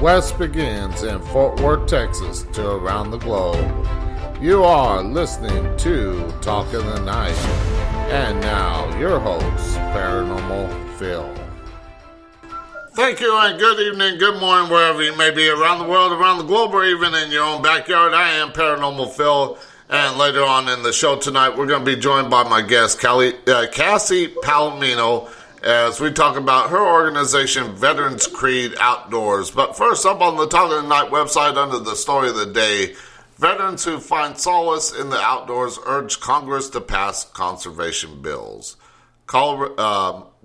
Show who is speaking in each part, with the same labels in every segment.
Speaker 1: West begins in Fort Worth, Texas, to around the globe. You are listening to Talk in the Night. And now, your host, Paranormal Phil. Thank you, and good evening, good morning, wherever you may be around the world, around the globe, or even in your own backyard. I am Paranormal Phil, and later on in the show tonight, we're going to be joined by my guest, Cassie Palomino, as we talk about her organization, Veterans Creed Outdoors. But first up on the Talk of the Night website, under the story of the day, veterans who find solace in the outdoors urge Congress to pass conservation bills.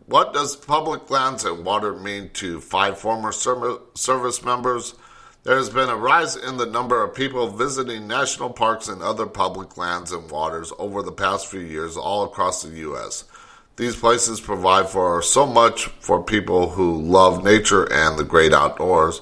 Speaker 1: What does public lands and water mean to 5 former service members? There has been a rise in the number of people visiting national parks and other public lands and waters over the past few years all across the U.S. These places provide for so much for people who love nature and the great outdoors,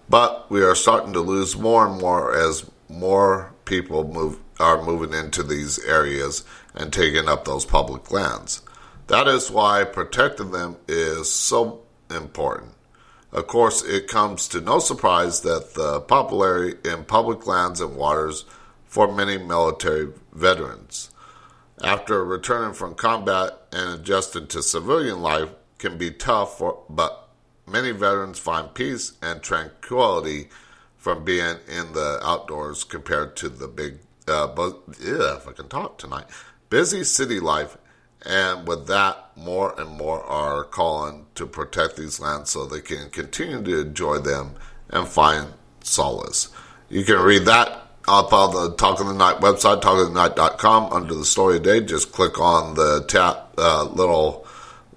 Speaker 1: but we are starting to lose more and more as more people are moving into these areas and taking up those public lands. That is why protecting them is so important. Of course, it comes to no surprise that the popularity in public lands and waters for many military veterans, after returning from combat and adjusting to civilian life, can be tough, but many veterans find peace and tranquility from being in the outdoors compared to the busy city life. And with that, more and more are calling to protect these lands so they can continue to enjoy them and find solace. You can read that up on the Talk of the Night website, talkofthenight.com, under the story of the day. Just click on the little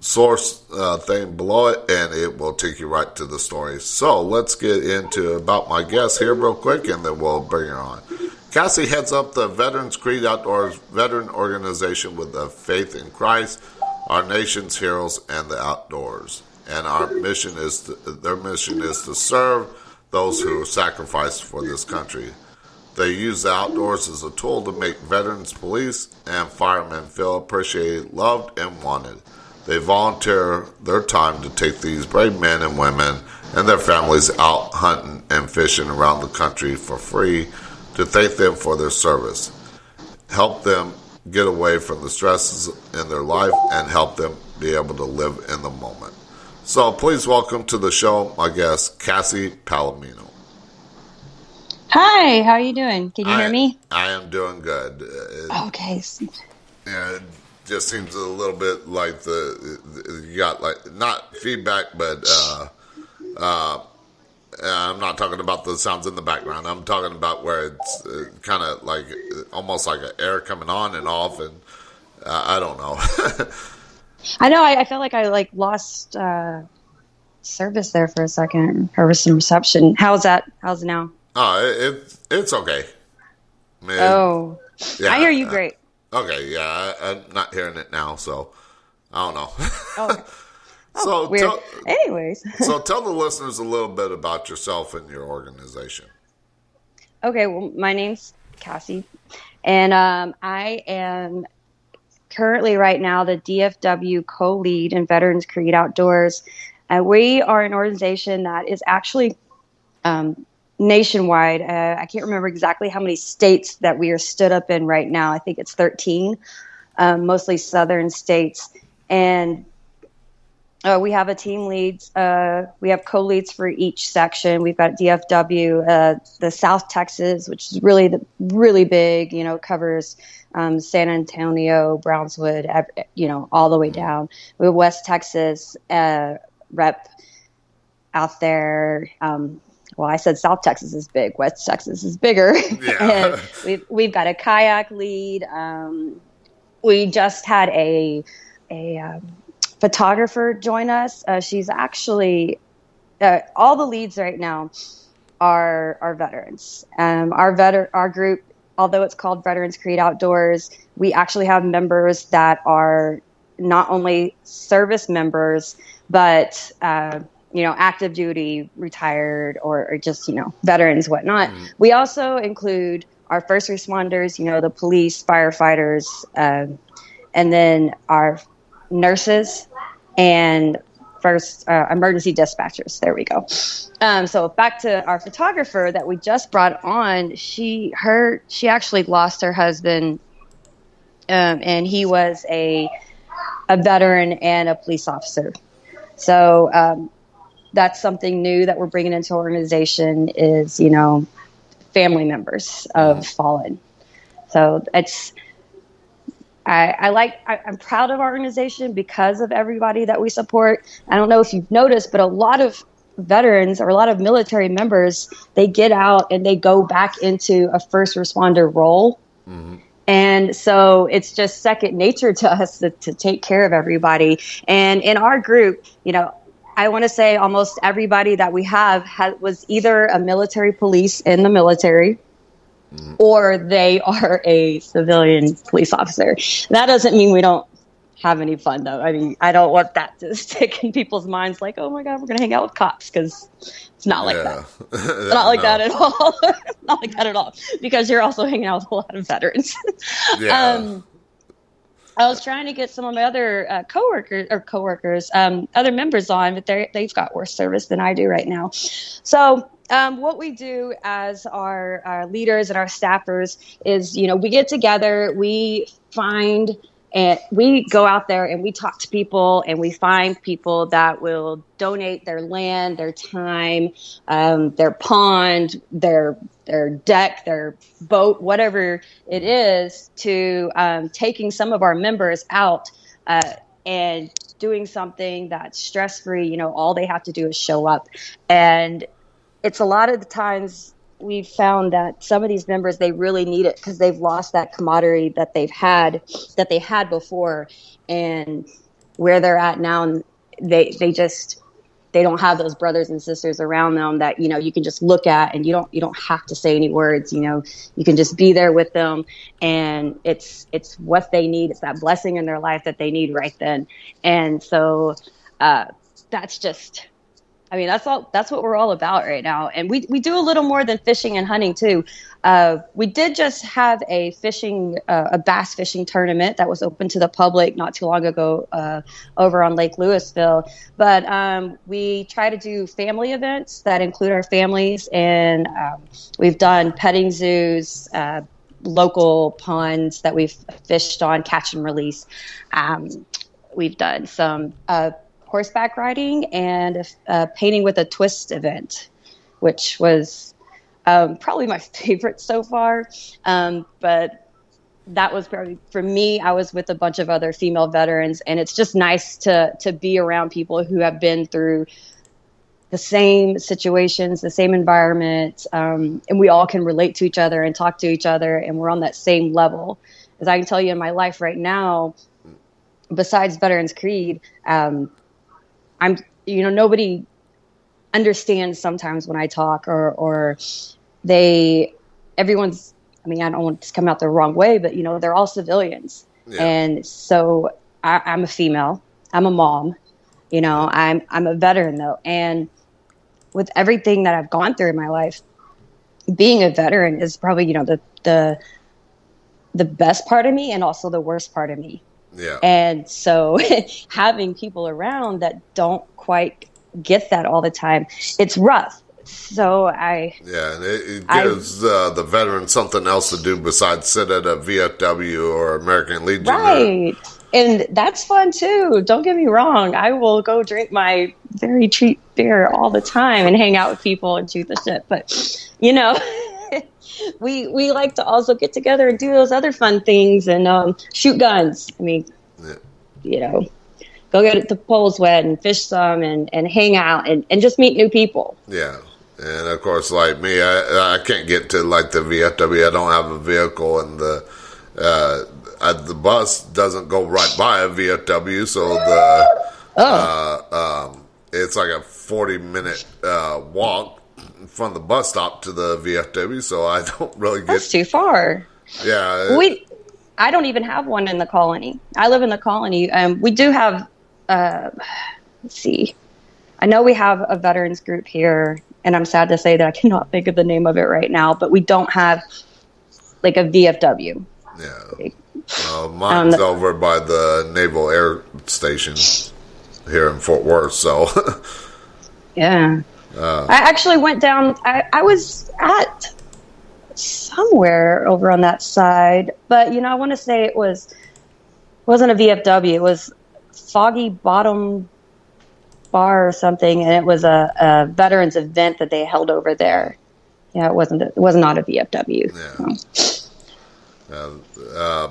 Speaker 1: source thing below it, and it will take you right to the story. So let's get into about my guest here real quick, and then we'll bring her on. Cassie heads up the Veterans Creed Outdoors veteran organization with a faith in Christ, our nation's heroes, and the outdoors. And their mission is to serve those who sacrifice for this country. They use the outdoors as a tool to make veterans, police, and firemen feel appreciated, loved, and wanted. They volunteer their time to take these brave men and women and their families out hunting and fishing around the country for free, to thank them for their service, help them get away from the stresses in their life, and help them be able to live in the moment. So please welcome to the show my guest, Cassie Palomino.
Speaker 2: Hi, how are you doing? Can you hear me?
Speaker 1: I am doing good.
Speaker 2: Okay.
Speaker 1: It just seems a little bit like you got like not feedback, but I'm not talking about the sounds in the background. I'm talking about where it's kind of like almost like an air coming on and off, and I don't know.
Speaker 2: I know. I felt like I lost service there for a second, or some reception. How's it now?
Speaker 1: Oh, it's okay.
Speaker 2: Yeah, I hear you great.
Speaker 1: Okay, yeah, I'm not hearing it now, so I don't know.
Speaker 2: Okay.
Speaker 1: So
Speaker 2: weird. Anyways.
Speaker 1: So tell the listeners a little bit about yourself and your organization.
Speaker 2: Okay, well, my name's Cassie, and I am currently right now the DFW co-lead in Veterans Creed Outdoors. We are an organization that is actually nationwide. I can't remember exactly how many states that we are stood up in right now. I think it's 13, mostly southern states, and we have a team leads. We have co-leads for each section. We've got DFW, the South Texas, which is really big. Covers San Antonio, Brownswood, all the way down. We have West Texas rep out there. Well, I said South Texas is big. West Texas is bigger. Yeah. And we've got a kayak lead. We just had a photographer join us. She's actually all the leads right now are veterans. Our group, although it's called Veterans Creed Outdoors, we actually have members that are not only service members, but active duty, retired, or just veterans, whatnot. Mm. We also include our first responders, the police, firefighters, and then our nurses and first emergency dispatchers. There we go. So back to our photographer that we just brought on. She actually lost her husband, and he was a veteran and a police officer. So that's something new that we're bringing into our organization is, family members of fallen. So I'm proud of our organization because of everybody that we support. I don't know if you've noticed, but a lot of veterans or a lot of military members, they get out and they go back into a first responder role. Mm-hmm. And so it's just second nature to us to take care of everybody. And in our group, I want to say almost everybody that we was either a military police in the military, or they are a civilian police officer. That doesn't mean we don't have any fun, though. I mean, I don't want that to stick in people's minds like, oh, my God, we're going to hang out with cops, because it's not like that. It's not like that at all. Not like that at all, because you're also hanging out with a lot of veterans. Yeah. I was trying to get some of my other coworkers, other members on, but they've got worse service than I do right now. So what we do as our leaders and our staffers is, we get together, we find, and we go out there and we talk to people, and we find people that will donate their land, their time, their pond, their deck, their boat, whatever it is, to taking some of our members out and doing something that's stress-free. All they have to do is show up. And it's a lot of the times we've found that some of these members, they really need it because they've lost that camaraderie that they had before, and where they're at now, and they don't have those brothers and sisters around them that you can just look at, and you don't have to say any words. You can just be there with them, and it's what they need. It's that blessing in their life that they need right then. And so that's just, that's what we're all about right now. And we do a little more than fishing and hunting too. We did just have a bass fishing tournament that was open to the public not too long ago over on Lake Louisville. But we try to do family events that include our families, and we've done petting zoos, local ponds that we've fished on, catch and release. We've done some horseback riding and a painting with a twist event, which was probably my favorite so far. But that was probably, for me, I was with a bunch of other female veterans, and it's just nice to be around people who have been through the same situations, the same environment, and we all can relate to each other and talk to each other, and we're on that same level. As I can tell you, in my life right now, besides Veterans Creed, nobody understands sometimes when I talk, or everyone's, I don't want to come out the wrong way, but they're all civilians. Yeah. And so I'm a female, I'm a mom, I'm a veteran though. And with everything that I've gone through in my life, being a veteran is probably, the best part of me and also the worst part of me. Yeah. And so having people around that don't quite get that all the time, it's rough. So and
Speaker 1: it gives the veteran something else to do besides sit at a VFW or American Legion. Right.
Speaker 2: And that's fun too. Don't get me wrong. I will go drink my very cheap beer all the time and hang out with people and shoot the shit. But, we like to also get together and do those other fun things and shoot guns. Go get the poles wet and fish some and hang out and just meet new people.
Speaker 1: Yeah. And of course, like me, I can't get to like the VFW. I don't have a vehicle, and the bus doesn't go right by a VFW, so it's like a 40-minute walk from the bus stop to the VFW. So I don't really get.
Speaker 2: That's too far.
Speaker 1: Yeah.
Speaker 2: I don't even have one in the colony. I live in the colony. We do have. Let's see. I know we have a veterans group here, and I'm sad to say that I cannot think of the name of it right now, but we don't have like a VFW.
Speaker 1: Yeah. Mine's over by the Naval Air Station. here in Fort Worth. So,
Speaker 2: Yeah. I actually went down. I was at somewhere over on that side, but I want to say wasn't a VFW. It was Foggy Bottom Bar or something, and it was a veterans event that they held over there. Yeah, it was not a VFW.
Speaker 1: Yeah.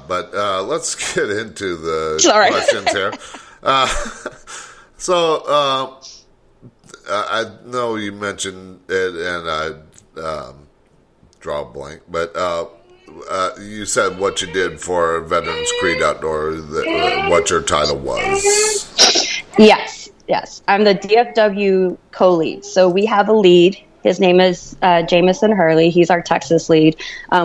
Speaker 1: But let's get into the
Speaker 2: Sorry.
Speaker 1: questions here. So I know you mentioned it, and I draw a blank, but you said what you did for Veterans Creed Outdoor, what your title was.
Speaker 2: Yes. I'm the DFW co-lead. So we have a lead. His name is Jamison Hurley. He's our Texas lead.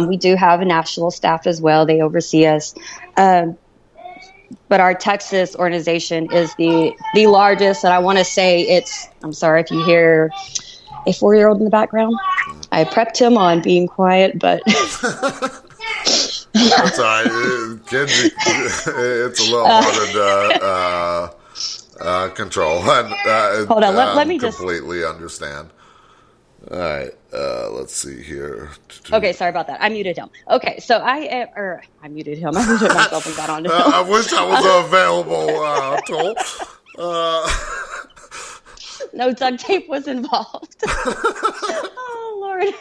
Speaker 2: We do have a national staff as well. They oversee us. But our Texas organization is the largest. And I want to say I'm sorry if you hear a 4-year-old in the background. I prepped him on being quiet, but...
Speaker 1: That's all right. Kids, it's a little harder to control.
Speaker 2: Hold on, let me
Speaker 1: completely understand. All right, let's see here.
Speaker 2: Okay, sorry about that. I muted him. Okay, so I muted him. I muted myself and got on to him.
Speaker 1: I wish I was available, Toll.
Speaker 2: No duct tape was involved. Oh Lord.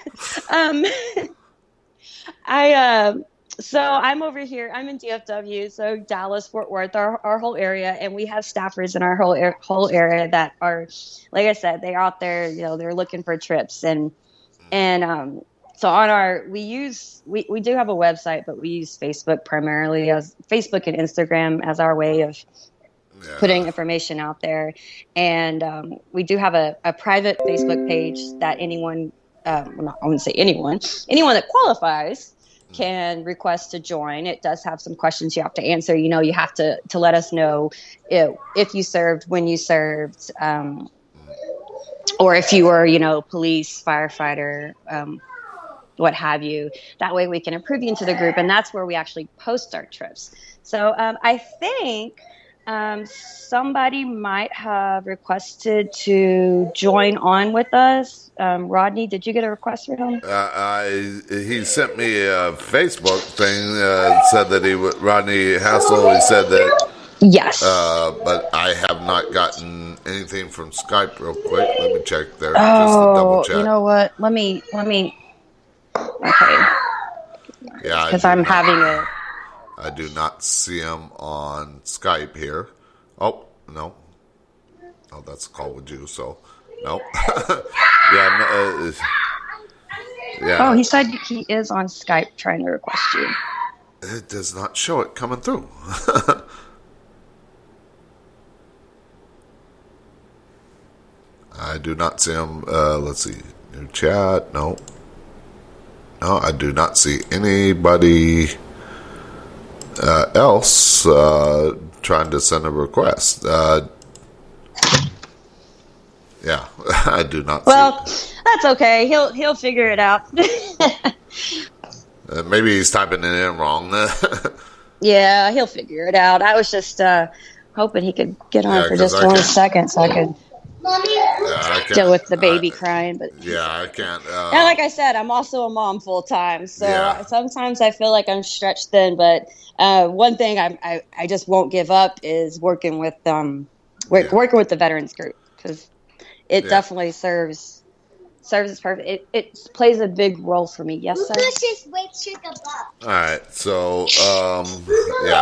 Speaker 2: So I'm over here. I'm in DFW, so Dallas, Fort Worth, our whole area, and we have staffers in our whole area that are, like I said, they're out there. They're looking for trips, and so on we do have a website, but we use Facebook primarily as Facebook and Instagram as our way of putting information out there, and we do have a private Facebook page that anyone, I wouldn't say anyone that qualifies can request to join. It does have some questions you have to answer. You have to let us know if you served, when you served, or if you were, police, firefighter, what have you. That way we can approve you into the group, and that's where we actually post our trips. So I think somebody might have requested to join on with us. Rodney, did you get a request for him?
Speaker 1: He sent me a Facebook thing, said that Rodney Hassel, he said that.
Speaker 2: Yes.
Speaker 1: But I have not gotten anything from Skype real quick. Let me check there.
Speaker 2: Oh,
Speaker 1: just to double check.
Speaker 2: You know what? Let me. Okay.
Speaker 1: Yeah.
Speaker 2: Because I'm having a...
Speaker 1: I do not see him on Skype here. Oh, no. Oh, that's a call with you, so no. Yeah.
Speaker 2: Oh, he said he is on Skype trying to request you.
Speaker 1: It does not show it coming through. I do not see him. Let's see. New chat. No. No, I do not see anybody else trying to send a request. Yeah, I do not see it.
Speaker 2: That's okay. He'll figure it out.
Speaker 1: Maybe he's typing it in wrong.
Speaker 2: Yeah, he'll figure it out. I was just hoping he could get on for just 1 second so I could deal with the baby crying. But
Speaker 1: yeah, I can't.
Speaker 2: And like I said, I'm also a mom full time, so sometimes I feel like I'm stretched thin. But one thing I just won't give up is working with working with the veterans group, because it definitely serves its purpose. It plays a big role for me. Yes, sir.
Speaker 1: All right, so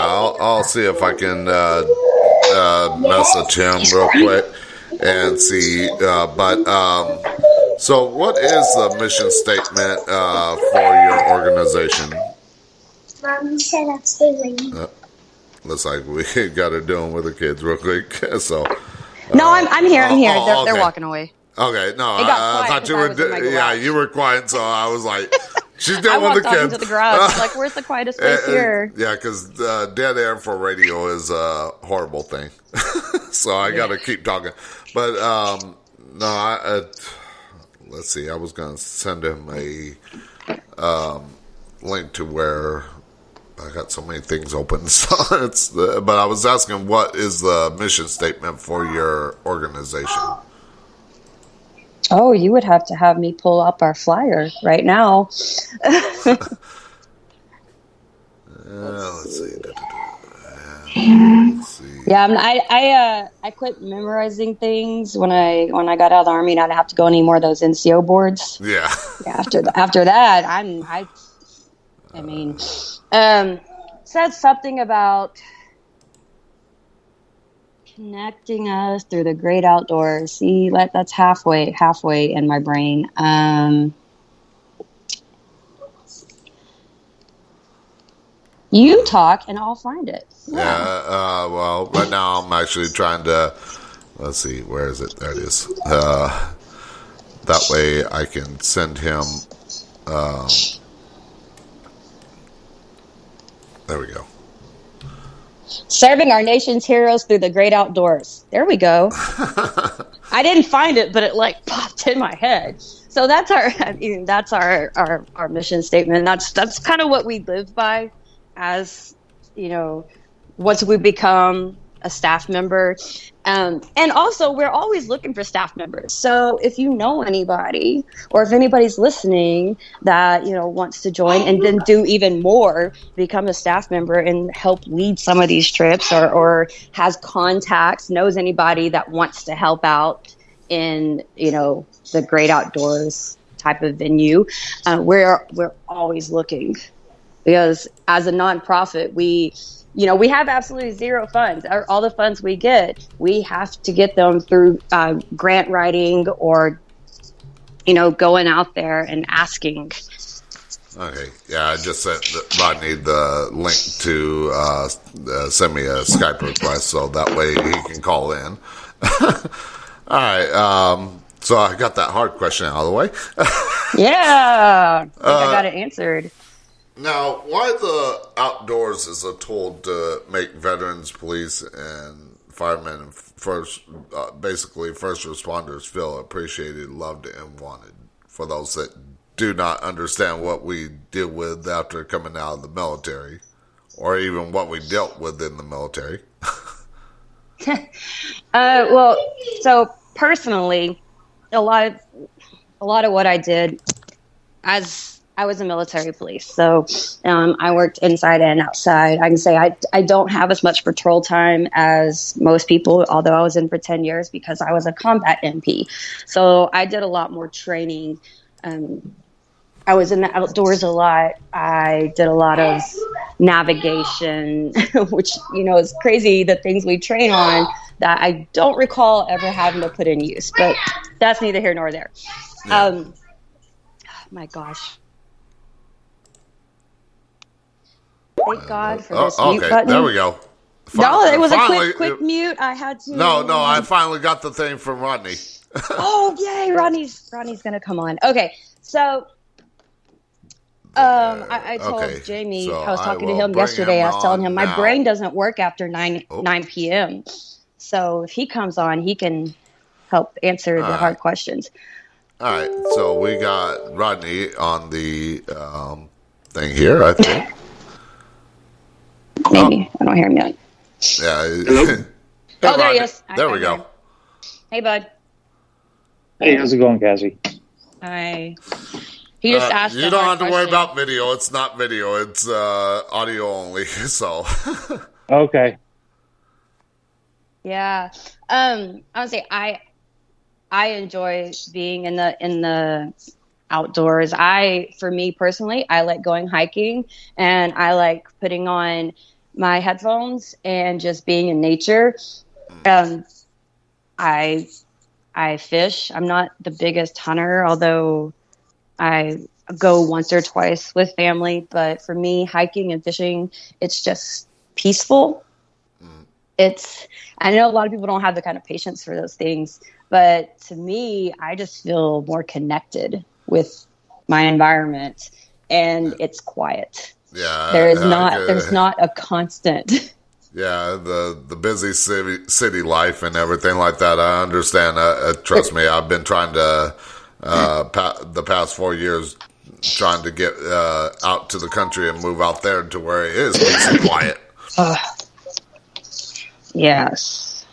Speaker 1: I'll see if I can message him real quick and see. So what is the mission statement for your organization?
Speaker 3: Mom said I'll stay with you.
Speaker 1: Looks like we got her doing with the kids real quick. So
Speaker 2: no, I'm here. I'm here.
Speaker 1: Okay.
Speaker 2: They're walking away.
Speaker 1: Okay, no, I thought you were. Yeah, you were quiet, so I was like, she's dealing with the kids. I walked
Speaker 2: into the garage. Like, where's the quietest place here?
Speaker 1: Yeah, because dead air for radio is a horrible thing. So I got to keep talking. But no, let's see. I was going to send him a link to where I got so many things open. So but I was asking, what is the mission statement for your organization?
Speaker 2: Oh, you would have to have me pull up our flyer right now.
Speaker 1: Let's see.
Speaker 2: Yeah, I quit memorizing things when I got out of the Army, and I didn't have to go any more of those NCO boards.
Speaker 1: Yeah.
Speaker 2: After that, said something about connecting us through the great outdoors. See, that's halfway in my brain. You talk and I'll find it.
Speaker 1: Yeah. Well, right now I'm actually trying to. Let's see. Where is it? There it is. That way I can send him. There we go.
Speaker 2: Serving our nation's heroes through the great outdoors. There we go. I didn't find it, but it popped in my head. So that's our mission statement. That's kind of what we live by, as once we become a staff member. And also, we're always looking for staff members. So if you know anybody, or if anybody's listening that, wants to join and then do even more, become a staff member and help lead some of these trips, or has contacts, knows anybody that wants to help out in, the great outdoors type of venue, we're always looking. Because as a nonprofit, we have absolutely zero funds. All the funds we get, we have to get them through grant writing or, going out there and asking.
Speaker 1: Okay. Yeah, I just sent Rodney the link to send me a Skype request, so that way he can call in. All right. So I got that hard question out of the way.
Speaker 2: Yeah. I think I got it answered.
Speaker 1: Now, why the outdoors is a tool to make veterans, police, and firemen, and basically first responders feel appreciated, loved, and wanted? For those that do not understand what we deal with after coming out of the military, or even what we dealt with in the military.
Speaker 2: Well, so personally, a lot of what I did, as I was a military police, so I worked inside and outside. I can say I don't have as much patrol time as most people, although I was in for 10 years because I was a combat MP. So I did a lot more training. I was in the outdoors a lot. I did a lot of navigation, which, is crazy, the things we train on that I don't recall ever having to put in use. But that's neither here nor there.
Speaker 1: Yeah.
Speaker 2: My gosh. Thank God for this mute button.
Speaker 1: There we go.
Speaker 2: No, it was a quick mute. I had to.
Speaker 1: No, I finally got the thing from Rodney.
Speaker 2: Oh, yay. Rodney's going to come on. Okay. So, I told Jamie, I was talking to him yesterday. I was telling him my brain doesn't work after 9 p.m. So if he comes on, he can help answer the hard questions.
Speaker 1: All right. So we got Rodney on the thing here, I think.
Speaker 2: Maybe. I don't hear him yet.
Speaker 1: Yeah.
Speaker 2: Hello?
Speaker 1: Hey,
Speaker 2: there he is.
Speaker 1: There we go.
Speaker 2: Hey, bud.
Speaker 4: Hey, how's it going, Cassie?
Speaker 2: Hi. He just asked.
Speaker 1: You don't have to worry about video. It's not video. It's audio only. So.
Speaker 4: Okay.
Speaker 2: Yeah. I would say I enjoy being in the outdoors. For me personally, I like going hiking, and I like putting on my headphones and just being in nature. I fish. I'm not the biggest hunter, although I go once or twice with family. But for me, hiking and fishing, it's just peaceful. I know a lot of people don't have the kind of patience for those things, but to me, I just feel more connected with my environment, and it's quiet.
Speaker 1: Yeah,
Speaker 2: there's not a constant.
Speaker 1: Yeah, the busy city life and everything like that. I understand. Trust me, I've been trying to the past 4 years trying to get out to the country and move out there to where it is peace and quiet.
Speaker 2: Yes.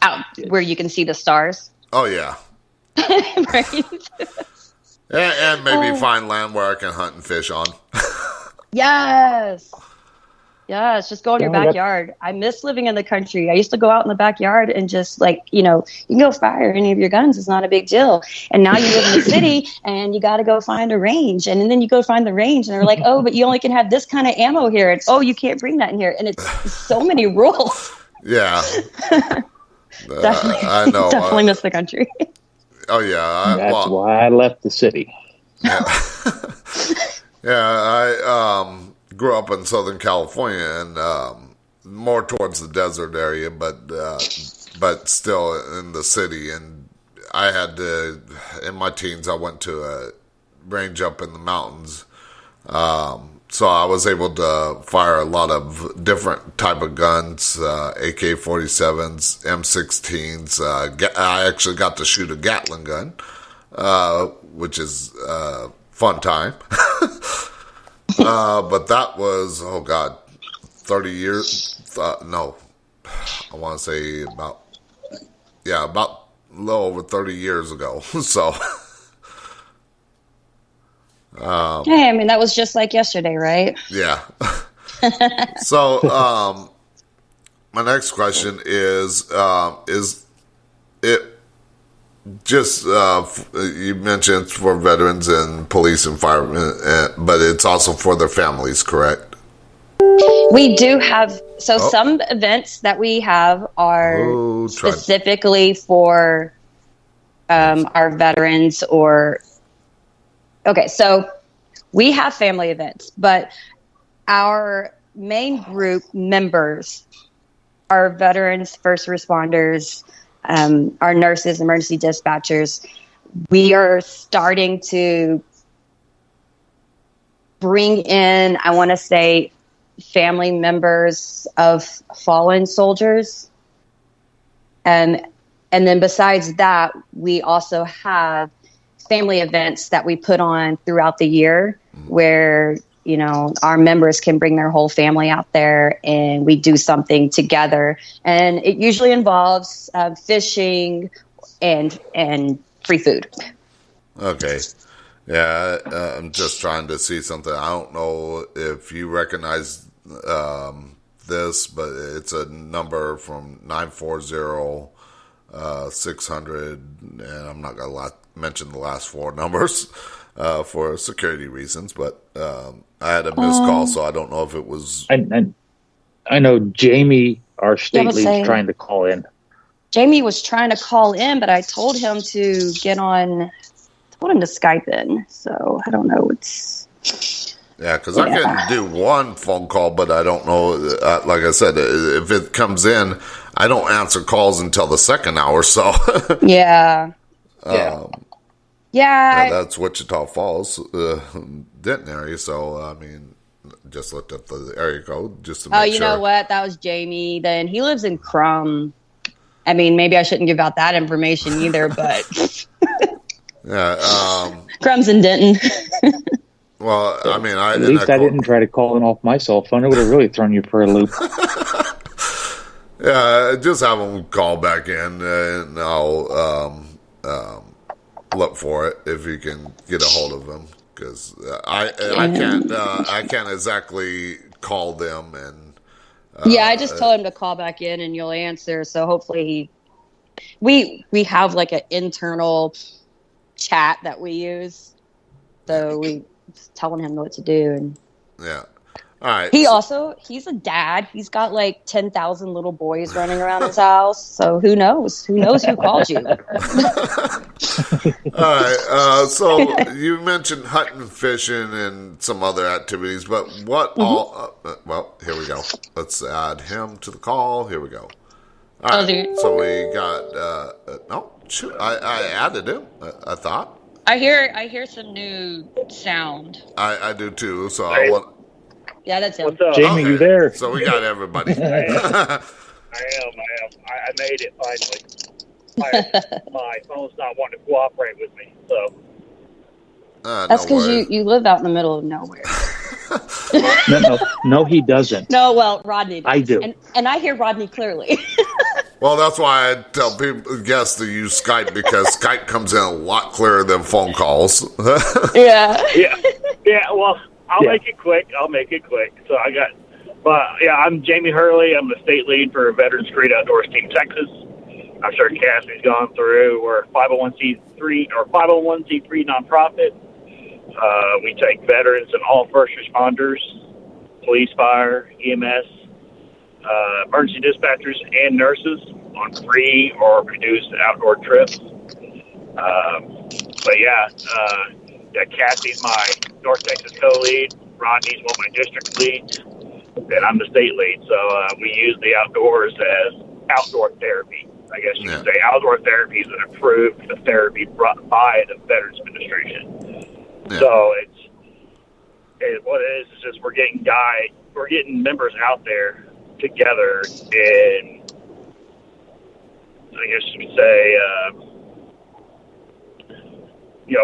Speaker 2: Out where you can see the stars.
Speaker 1: Oh, yeah.
Speaker 2: Right?
Speaker 1: And maybe find land where I can hunt and fish on.
Speaker 2: Yes. Yes, just go in your backyard. I miss living in the country. I used to go out in the backyard and just you can go fire any of your guns. It's not a big deal. And now you live in the city and you got to go find a range. And then you go find the range and they're like, oh, but you only can have this kind of ammo here. And oh, you can't bring that in here. And it's so many rules.
Speaker 1: Yeah.
Speaker 2: Definitely,
Speaker 1: I know.
Speaker 2: Definitely miss the country.
Speaker 1: Oh, yeah.
Speaker 4: That's why I left the city.
Speaker 1: Yeah. I grew up in Southern California and more towards the desert area, but still in the city. And I had to, in my teens, I went to a range up in the mountains. So I was able to fire a lot of different type of guns, AK-47s, M16s. I actually got to shoot a Gatling gun, which is fun time. But that was, 30 years. No, I want to say about a little over 30 years ago. So.
Speaker 2: Hey, I mean, that was just like yesterday, right?
Speaker 1: Yeah. So, my next question is it just, you mentioned it's for veterans and police and firemen, but it's also for their families, correct?
Speaker 2: We do have, some events that we have are specifically for our veterans or... Okay, so we have family events, but our main group members are veterans, first responders, our nurses, emergency dispatchers. We are starting to bring in, I want to say, family members of fallen soldiers. And then besides that, we also have family events that we put on throughout the year where, our members can bring their whole family out there and we do something together. And it usually involves fishing and free food.
Speaker 1: Okay. Yeah, I'm just trying to see something. I don't know if you recognize this, but it's a number from 940 600, and I'm not going to mention the last four numbers for security reasons, but I had a missed call, so I don't know if it was...
Speaker 4: I know Jamie, our state lead, is trying to call in.
Speaker 2: Jamie was trying to call in, but I told him to get on... told him to Skype in, so I don't know.
Speaker 1: Yeah, because I can do one phone call, but I don't know. Like I said, if it comes in, I don't answer calls until the second hour. So
Speaker 2: yeah,
Speaker 1: that's Wichita Falls, Denton area. So I mean, just looked up the area code just to make sure.
Speaker 2: Oh, you know what? That was Jamie. Then he lives in Crum. I mean, maybe I shouldn't give out that information either, but
Speaker 1: yeah,
Speaker 2: Crum's in Denton.
Speaker 1: Well, I mean,
Speaker 4: at least I didn't try to call in off my cell phone. It would have really thrown you for a loop.
Speaker 1: Yeah, just have them call back in, and I'll look for it if you can get a hold of them, because I can't exactly call them and.
Speaker 2: I just told him to call back in, and you'll answer. So hopefully, we have like an internal chat that we use, so we. Telling him what to do. And
Speaker 1: yeah. All right. He's a dad. He's got like 10,000 little boys running around his house. So who knows? Who knows who called you? All right. So you mentioned hunting, fishing, and some other activities, but what all... well, here we go. Let's add him to the call. Here we go. All right. So we got... no, shoot. I added him, I thought.
Speaker 2: I hear some new sound.
Speaker 1: I do too. So
Speaker 5: hey.
Speaker 1: I want.
Speaker 2: Yeah, that's him.
Speaker 4: What's up? Jamie, you there?
Speaker 1: So we got everybody.
Speaker 5: I am. I made it finally. My phone's not wanting to cooperate with me. So.
Speaker 2: That's because you live out in the middle of nowhere.
Speaker 4: No, he doesn't.
Speaker 2: No, well, Rodney does.
Speaker 4: I do.
Speaker 2: And I hear Rodney clearly.
Speaker 1: Well, that's why I tell people, guests, to use Skype, because Skype comes in a lot clearer than phone calls.
Speaker 2: Yeah.
Speaker 5: Yeah, well, I'll make it quick. So I'm Jamie Hurley. I'm the state lead for Veterans Creed Outdoors Team Texas. I'm sure Cassie's gone through. We're a 501c3 nonprofit. We take veterans and all first responders, police, fire, EMS, emergency dispatchers, and nurses on free or reduced outdoor trips. Cassie's my North Texas co-lead. Rodney's one of my district leads, and I'm the state lead. So we use the outdoors as outdoor therapy. I guess you could say outdoor therapy is an approved therapy brought by the Veterans Administration. Yeah. So what it is just we're getting members out there together in, I guess you could say,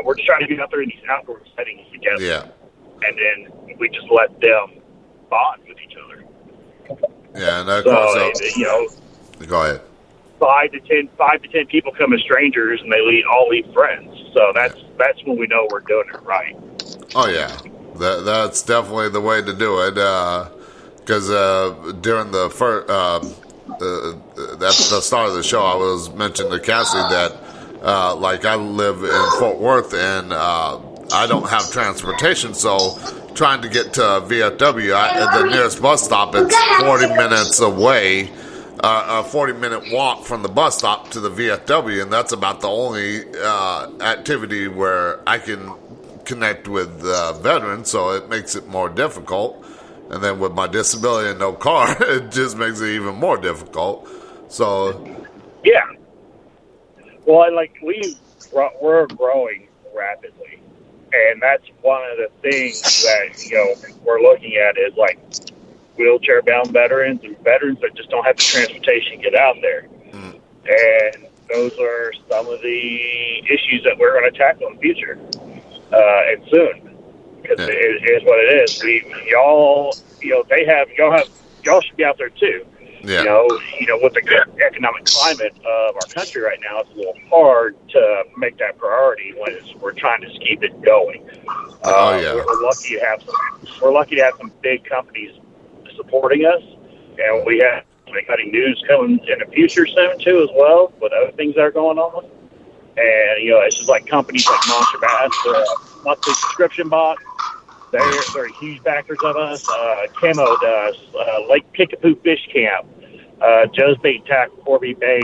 Speaker 5: we're just trying to get out there in these outdoor settings together. Yeah. And then we just let them bond with each other.
Speaker 1: Yeah, and of course, go ahead.
Speaker 5: 5 to 10 people come as strangers, and they all leave friends. So that's when we know we're doing it right.
Speaker 1: Oh yeah, that's definitely the way to do it. Because during the at the start of the show, I was mentioning to Cassie that I live in Fort Worth, and I don't have transportation, so trying to get to VFW, the nearest bus stop, it's 40 minutes away. A 40-minute walk from the bus stop to the VFW, and that's about the only activity where I can connect with veterans, so it makes it more difficult. And then with my disability and no car, it just makes it even more difficult. So,
Speaker 5: yeah. Well, and we're growing rapidly, and that's one of the things that we're looking at is wheelchair-bound veterans and veterans that just don't have the transportation to get out there. Mm. And those are some of the issues that we're going to tackle in the future and soon. Because it is what it is. Y'all should be out there too. Yeah. With the economic climate of our country right now, it's a little hard to make that priority when we're trying to just keep it going. We're lucky to have some big companies supporting us, and we have exciting news coming in the future soon too, as well, with other things that are going on. And it's just like companies like Monster Bass, monthly subscription box. They're huge backers of us. Camo does, Lake Kickapoo Fish Camp, Joe's Bait Tackle, Corby Bait.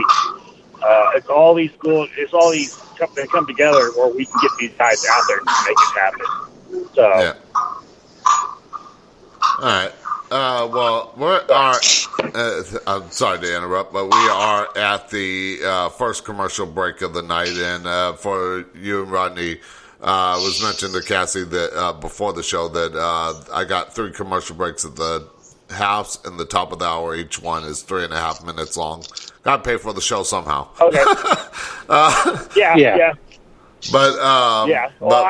Speaker 5: It's all these companies that come together where we can get these guys out there and make it happen. So,
Speaker 1: yeah. All right. I'm sorry to interrupt, but we are at the first commercial break of the night, and for you and Rodney, was mentioned to Cassie that before the show that I got 3 commercial breaks at the house in the top of the hour. Each one is 3.5 minutes long. Got to pay for the show somehow.
Speaker 5: Okay. Yeah.
Speaker 1: But
Speaker 5: I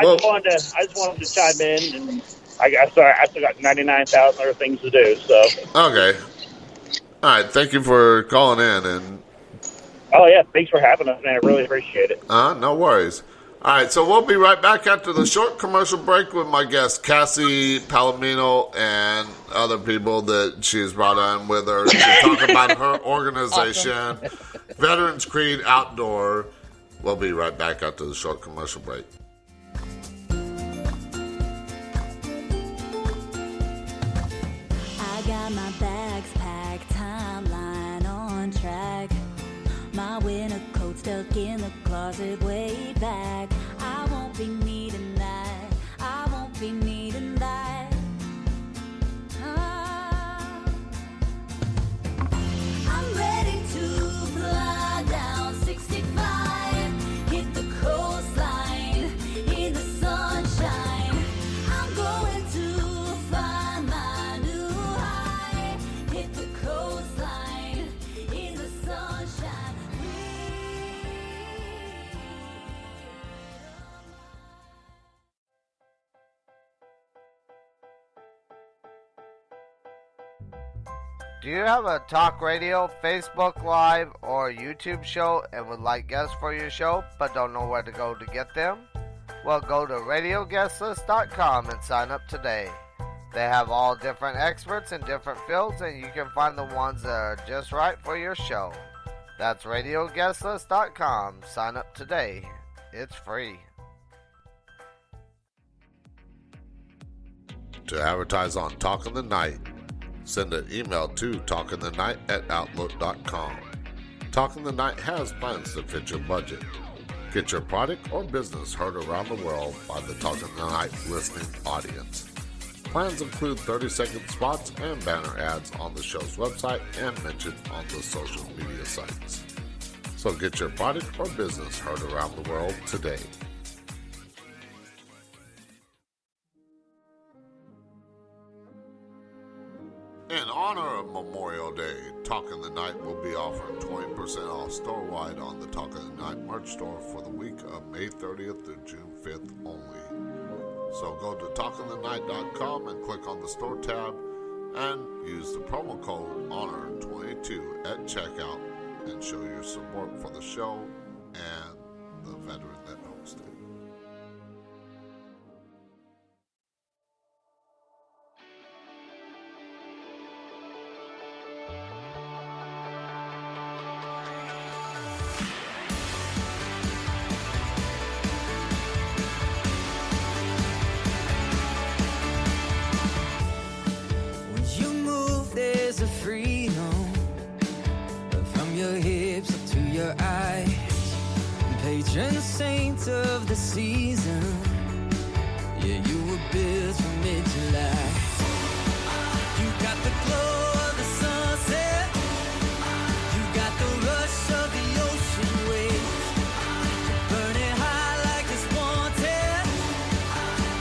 Speaker 5: just wanted to chime in, and I still got 99,000 other things to do. So
Speaker 1: okay. All right. Thank you for calling in, and
Speaker 5: thanks for having us, man. I really appreciate it.
Speaker 1: No worries. All right, so we'll be right back after the short commercial break with my guest, Cassie Palomino, and other people that she's brought on with her to talk about her organization, awesome. Veterans Creed Outdoor. We'll be right back after the short commercial break.
Speaker 6: I got my bags packed, timeline on track. My winter coat stuck in the closet way back. I won't be needing that. I won't be needing that. I'm ready to fly down 65, hit the coastline in the sunshine. I'm going to find my new high, hit the coastline in the sunshine.
Speaker 7: Do you have a talk radio, Facebook Live, or YouTube show and would like guests for your show but don't know where to go to get them? Well, go to radioguestlist.com and sign up today. They have all different experts in different fields, and you can find the ones that are just right for your show. That's radioguestlist.com. Sign up today. It's free.
Speaker 1: To advertise on Talking the Night, send an email to talkingthenight@outlook.com. Talking the Night has plans to fit your budget. Get your product or business heard around the world by the Talking the Night listening audience. Plans include 30-second spots and banner ads on the show's website and mentioned on the social media sites. So get your product or business heard around the world today. In honor of Memorial Day, Talking the Night will be offering 20% off store-wide on the Talking the Night merch store for the week of May 30th through June 5th only. So go to talkingthenight.com and click on the store tab and use the promo code HONOR22 at checkout and show your support for the show and the veteran that hosted it.
Speaker 8: Patron saint of the season, yeah, you were built for mid-July. You got the glow of the sunset, you got the rush of the ocean waves, burning high like it's wanted,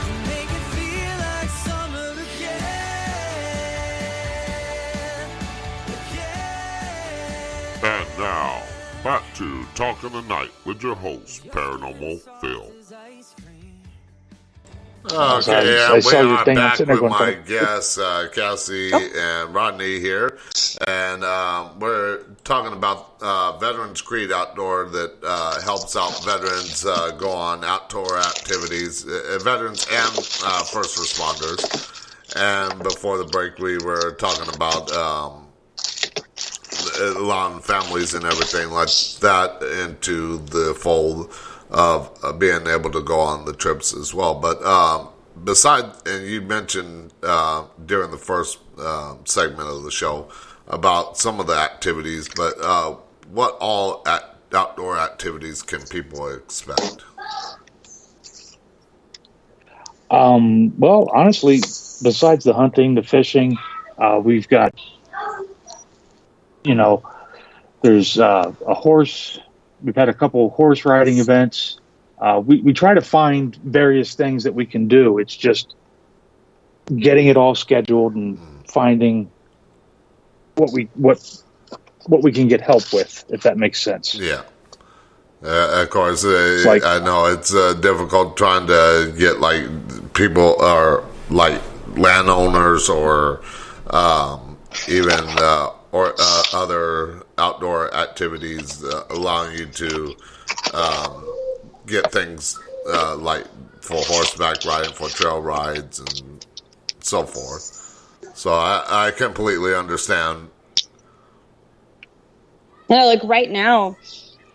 Speaker 8: you make it feel like summer again.
Speaker 1: And now, back to Talking the Night with your host, Paranormal Phil. Okay,
Speaker 4: I saw
Speaker 1: we
Speaker 4: your
Speaker 1: are
Speaker 4: thing.
Speaker 1: back with my
Speaker 4: Going
Speaker 1: guests, Cassie and Rodney here, and we're talking about Veterans Creed Outdoor that helps out veterans go on outdoor activities, veterans and first responders. And before the break, we were talking about allowing families and everything like that into the fold of being able to go on the trips as well. But besides, and you mentioned during the first segment of the show about some of the activities, but what all outdoor activities can people expect?
Speaker 4: Well, honestly, besides the hunting, the fishing, we've got, there's a horse. We've had a couple of horse riding events. We try to find various things that we can do. It's just getting it all scheduled and finding what we can get help with, if that makes sense.
Speaker 1: Yeah. Of course, I know it's difficult trying to get people are landowners or even or other outdoor activities allowing you to get things like for horseback riding, for trail rides, and so forth. So I completely understand.
Speaker 2: Right now,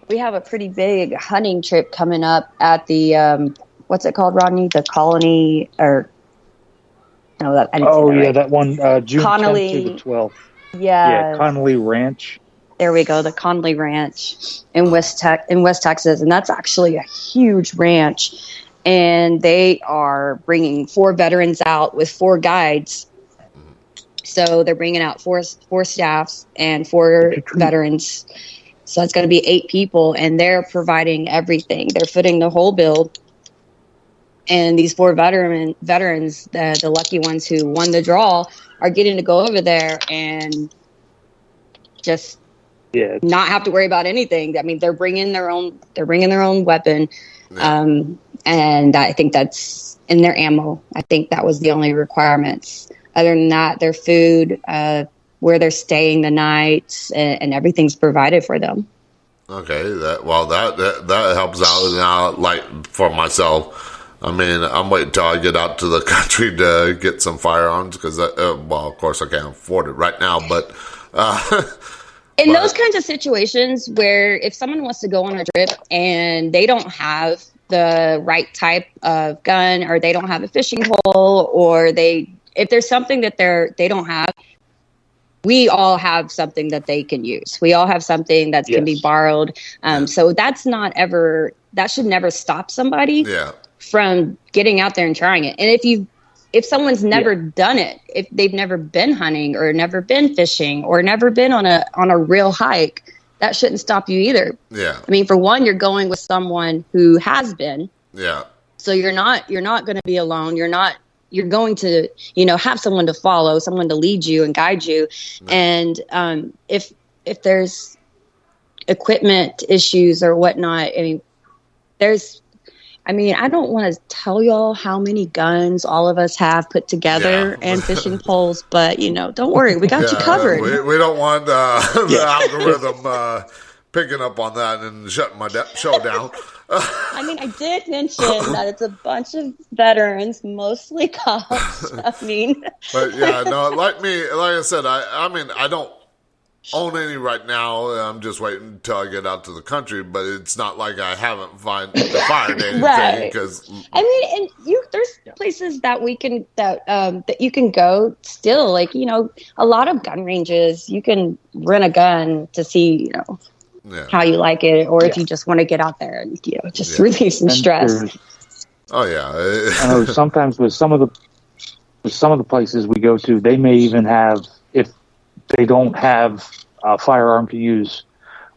Speaker 2: we have a pretty big hunting trip coming up at the what's it called, Rodney? The Colony, or that. I didn't say that right.
Speaker 4: That one, June
Speaker 2: Connolly,
Speaker 4: 10th to the 12th.
Speaker 2: Yeah,
Speaker 4: Connolly Ranch.
Speaker 2: There we go, the Connolly Ranch in West Texas, and that's actually a huge ranch. And they are bringing 4 veterans out with 4 guides. So they're bringing out 4 staffs and 4 veterans. So that's going to be 8 people, and they're providing everything. They're footing the whole bill. And these 4 veterans, the lucky ones who won the draw, are getting to go over there and just not have to worry about anything. I mean, they're bringing their own weapon, and I think that's in their ammo. I think that was the only requirements. Other than that, their food, where they're staying the night, and everything's provided for them.
Speaker 1: Okay, that helps out now. Like for myself, I mean, I'm waiting till I get out to the country to get some firearms because, well, of course, I can't afford it right now. But
Speaker 2: in those kinds of situations where if someone wants to go on a trip and they don't have the right type of gun, or they don't have a fishing pole, or if there's something that they don't have, we all have something that they can use. We all have something that can be borrowed. So that should never stop somebody from getting out there and trying it. And if someone's never done it, if they've never been hunting or never been fishing or never been on a real hike, that shouldn't stop you either.
Speaker 1: Yeah.
Speaker 2: I mean, for one, you're going with someone who has been.
Speaker 1: Yeah.
Speaker 2: So you're not going to be alone. You're going to, have someone to follow, someone to lead you and guide you. And if there's equipment issues or whatnot, I don't want to tell y'all how many guns all of us have put together and fishing poles, but don't worry, we got you covered.
Speaker 1: We don't want the algorithm picking up on that and shutting my show down.
Speaker 2: I did mention that it's a bunch of veterans, mostly cops.
Speaker 1: But like I said, I don't own any right now. I'm just waiting until I get out to the country, but it's not like I haven't fired anything.
Speaker 2: Right.
Speaker 1: Because
Speaker 2: and there's places that that you can go still, like, a lot of gun ranges, you can rent a gun to see, how you like it, or if you just want to get out there and just release some stress.
Speaker 1: Oh yeah.
Speaker 4: I know sometimes with some of the places we go to, they may even have, if they don't have a firearm to use.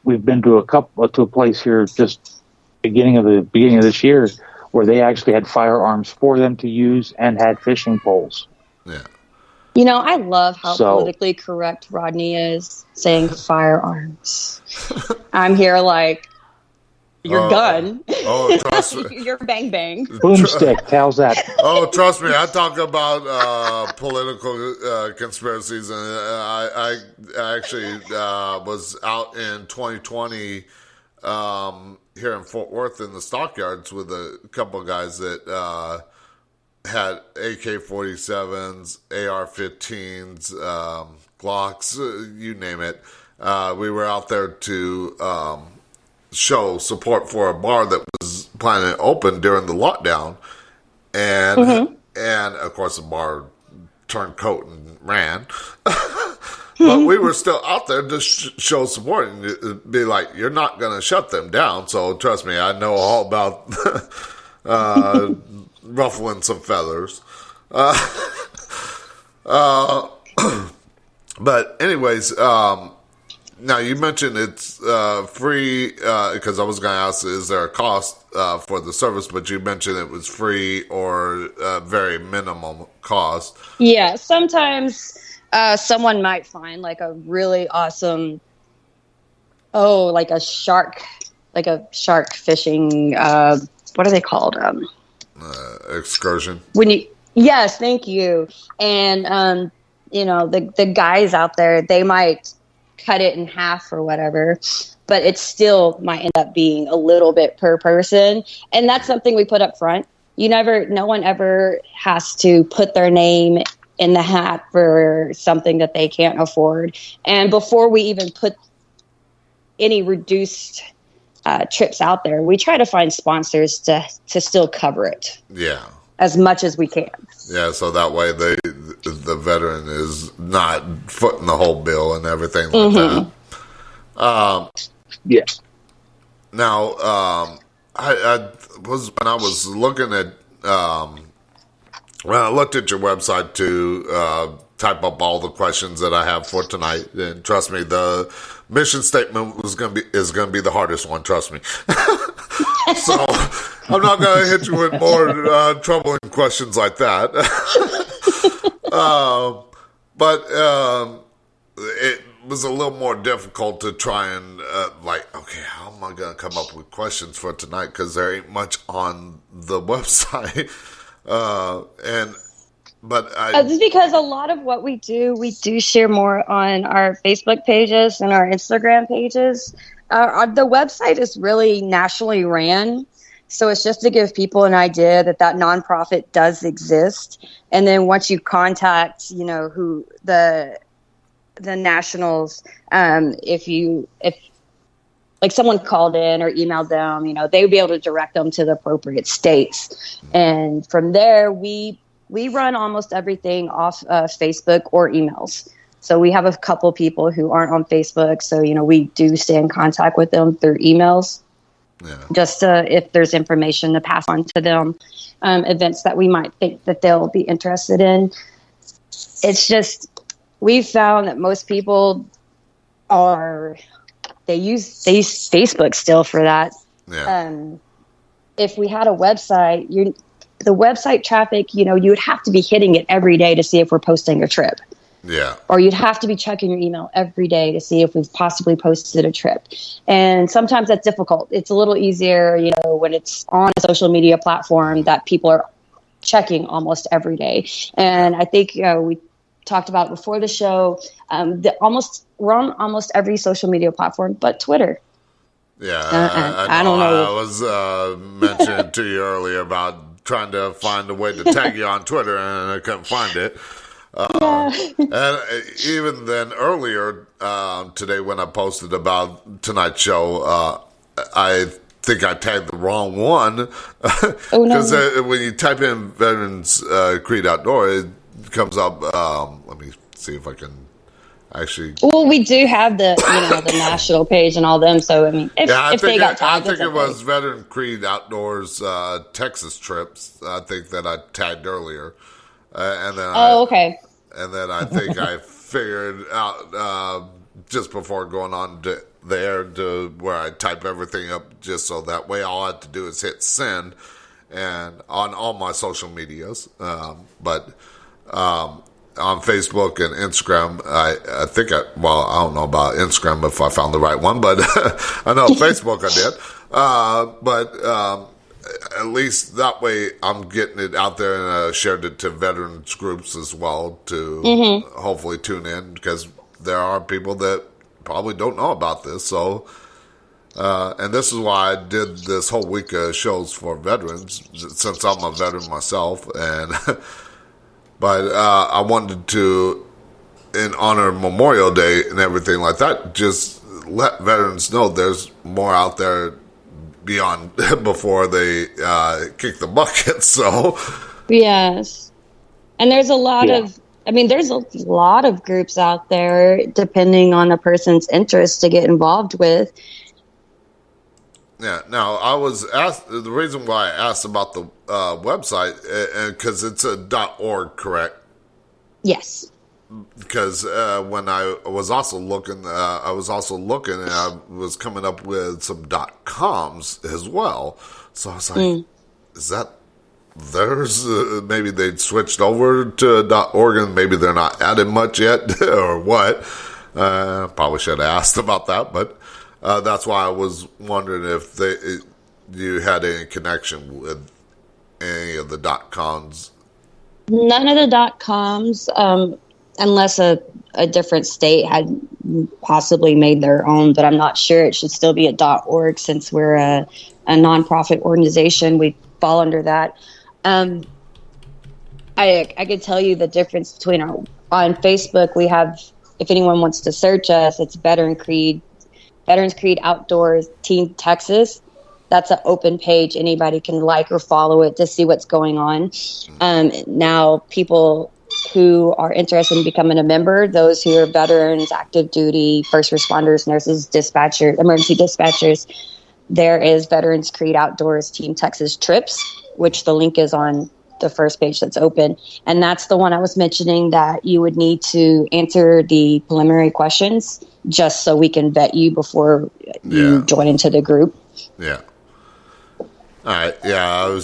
Speaker 4: We've been to a place here just beginning of this year where they actually had firearms for them to use and had fishing poles.
Speaker 1: Yeah.
Speaker 2: I love how politically correct Rodney is saying firearms. I'm here like, your gun.
Speaker 1: Oh, trust me.
Speaker 2: Your bang bang.
Speaker 4: Boomstick, how's that?
Speaker 1: Oh, trust me. I talk about political conspiracies, and I actually was out in 2020 here in Fort Worth in the stockyards with a couple of guys that had AK-47s, AR-15s, Glocks, you name it. We were out there to show support for a bar that was planning to open during the lockdown, and of course the bar turned coat and ran. But we were still out there to show support and be like, you're not going to shut them down. So trust me, I know all about ruffling some feathers. But anyways, now you mentioned it's free, because I was going to ask, is there a cost for the service? But you mentioned it was free or very minimum cost.
Speaker 2: Yeah, sometimes someone might find like a really awesome, like a shark fishing, what are they called?
Speaker 1: Excursion.
Speaker 2: Yes, thank you. And the guys out there, they might cut it in half or whatever, but it still might end up being a little bit per person. And that's something we put up front. No one ever has to put their name in the hat for something that they can't afford. And before we even put any reduced trips out there, we try to find sponsors to still cover it.
Speaker 1: Yeah.
Speaker 2: As much as we can.
Speaker 1: Yeah, so that way the veteran is not footing the whole bill and everything like that.
Speaker 4: Yes.
Speaker 1: Now, I was when I was looking at when I looked at your website to type up all the questions that I have for tonight, and trust me, the mission statement is going to be the hardest one. Trust me. So I'm not going to hit you with more troubling questions like that. But it was a little more difficult to try and okay, how am I going to come up with questions for tonight? Because there ain't much on the website. And But
Speaker 2: Just because a lot of what we do share more on our Facebook pages and our Instagram pages. The website is really nationally ran, so it's just to give people an idea that nonprofit does exist. And then once you contact, who the nationals, if like someone called in or emailed them, they would be able to direct them to the appropriate states. And from there, we run almost everything off Facebook or emails. So we have a couple people who aren't on Facebook. So, we do stay in contact with them through emails.
Speaker 1: Yeah.
Speaker 2: Just if there's information to pass on to them, events that we might think that they'll be interested in. It's just, we've found that most people they use Facebook still for that.
Speaker 1: Yeah.
Speaker 2: If we had a website, the website traffic, you would have to be hitting it every day to see if we're posting a trip.
Speaker 1: Yeah.
Speaker 2: Or you'd have to be checking your email every day to see if we've possibly posted a trip. And sometimes that's difficult. It's a little easier, when it's on a social media platform that people are checking almost every day. And I think we talked about it before the show. We're on almost every social media platform but Twitter.
Speaker 1: Yeah,
Speaker 2: I don't know.
Speaker 1: I was mentioning to you earlier about trying to find a way to tag you on Twitter, and I couldn't find it. And even then, earlier today, when I posted about tonight's show, I think I tagged the wrong one.
Speaker 2: Oh, no.
Speaker 1: Because when you type in Veterans Creed Outdoor, it comes up. Let me see if I can actually.
Speaker 2: Well, we do have the the national page and all them. So I mean, if they got tagged,
Speaker 1: I think it was Veteran Creed Outdoors Texas trips. I think that I tagged earlier, and then
Speaker 2: okay.
Speaker 1: And then I think I figured out just before going on to there to where I type everything up, just so that way all I have to do is hit send, and on all my social medias, but. On Facebook and Instagram, I think I don't know about Instagram if I found the right one, but I know Facebook I did. But at least that way I'm getting it out there, and shared it to veterans groups as well to hopefully tune in, because there are people that probably don't know about this. So, and this is why I did this whole week of shows for veterans, since I'm a veteran myself, and but I wanted to, in honor of Memorial Day and everything like that, just let veterans know there's more out there beyond before they kick the bucket. So
Speaker 2: yes, and there's a lot of. I mean, there's a lot of groups out there, depending on a person's interest, to get involved with.
Speaker 1: Yeah. Now, I was asked, the reason why I asked about the website, because it's a .org, correct?
Speaker 2: Yes.
Speaker 1: Because when I was also looking, and I was coming up with some .coms as well. So I was like, is that theirs? Maybe they'd switched over to .org, and maybe they're not added much yet, or what? Probably should have asked about that, but. That's why I was wondering if you had any connection with any of the .coms.
Speaker 2: None of the .coms, unless a different state had possibly made their own, but I'm not sure. It should still be a .org, since we're a nonprofit organization. We fall under that. I could tell you the difference between on Facebook. We have, if anyone wants to search us, it's Veterans Creed Outdoors Team Texas. That's an open page. Anybody can like or follow it to see what's going on. Now, people who are interested in becoming a member, those who are veterans, active duty, first responders, nurses, dispatchers, emergency dispatchers, there is Veterans Creed Outdoors Team Texas Trips, which the link is on the first page that's open. And that's the one I was mentioning, that you would need to answer the preliminary questions just so we can vet you before you join into the group.
Speaker 1: Yeah. All right. Yeah, I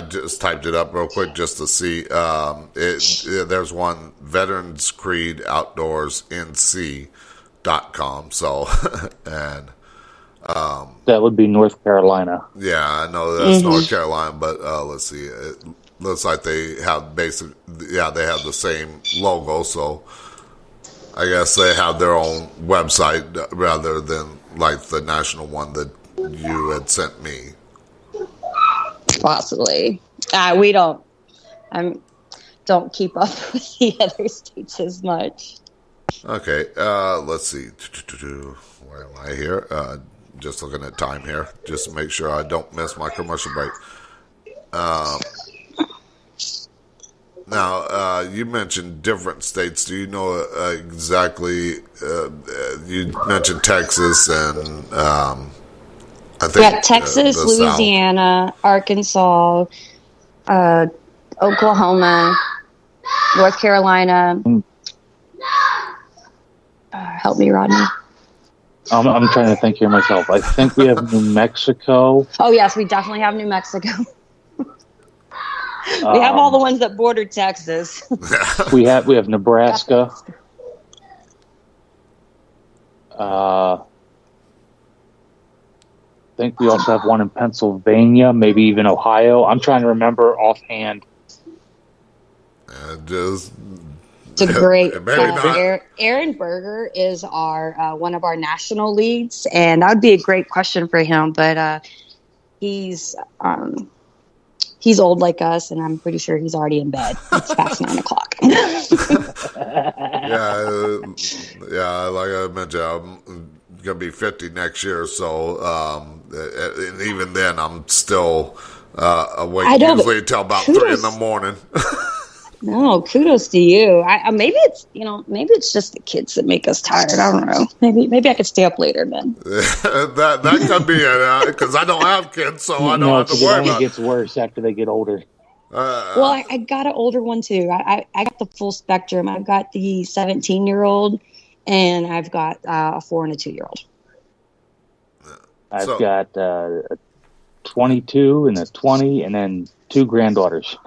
Speaker 1: just typed it up real quick just to see. There's one, Veterans Creed Outdoors NC.com. So, and
Speaker 4: that would be North Carolina.
Speaker 1: yeah, I know that's North Carolina, but let's see. looks like they have they have the same logo, so I guess they have their own website rather than like the national one that you had sent me.
Speaker 2: Possibly. We don't keep up with the other states as much.
Speaker 1: Okay, let's see. Where am I here? Just looking at time here, just to make sure I don't miss my commercial break. Now, you mentioned different states. Do you know exactly? You mentioned Texas and I think
Speaker 2: Texas,
Speaker 1: the
Speaker 2: Louisiana, Arkansas, Oklahoma, North Carolina. Help me, Rodney.
Speaker 4: I'm trying to think here myself. I think we have New Mexico.
Speaker 2: Oh yes, we definitely have New Mexico. We have all the ones that border Texas.
Speaker 4: we have Nebraska. I think we also have one in Pennsylvania, maybe even Ohio. I'm trying to remember offhand.
Speaker 2: It's a great. Aaron Berger is our one of our national leads, and that would be a great question for him. But he's old like us, and I'm pretty sure he's already in bed. It's past 9 o'clock.
Speaker 1: Yeah. Like I mentioned, I'm gonna be 50 next year, so and even then, I'm still awake usually until about 3 in the morning.
Speaker 2: No, kudos to you. Maybe it's just the kids that make us tired. I don't know. Maybe I could stay up later then.
Speaker 1: that could be it, because I don't have kids, so I don't have to worry about it.
Speaker 4: It only gets worse after they get older.
Speaker 2: Well, I got an older one too. I got the full spectrum. I've got the 17-year-old, and I've got a 4 and a 2-year-old.
Speaker 4: I've got a 22 and a 20, and then 2 granddaughters.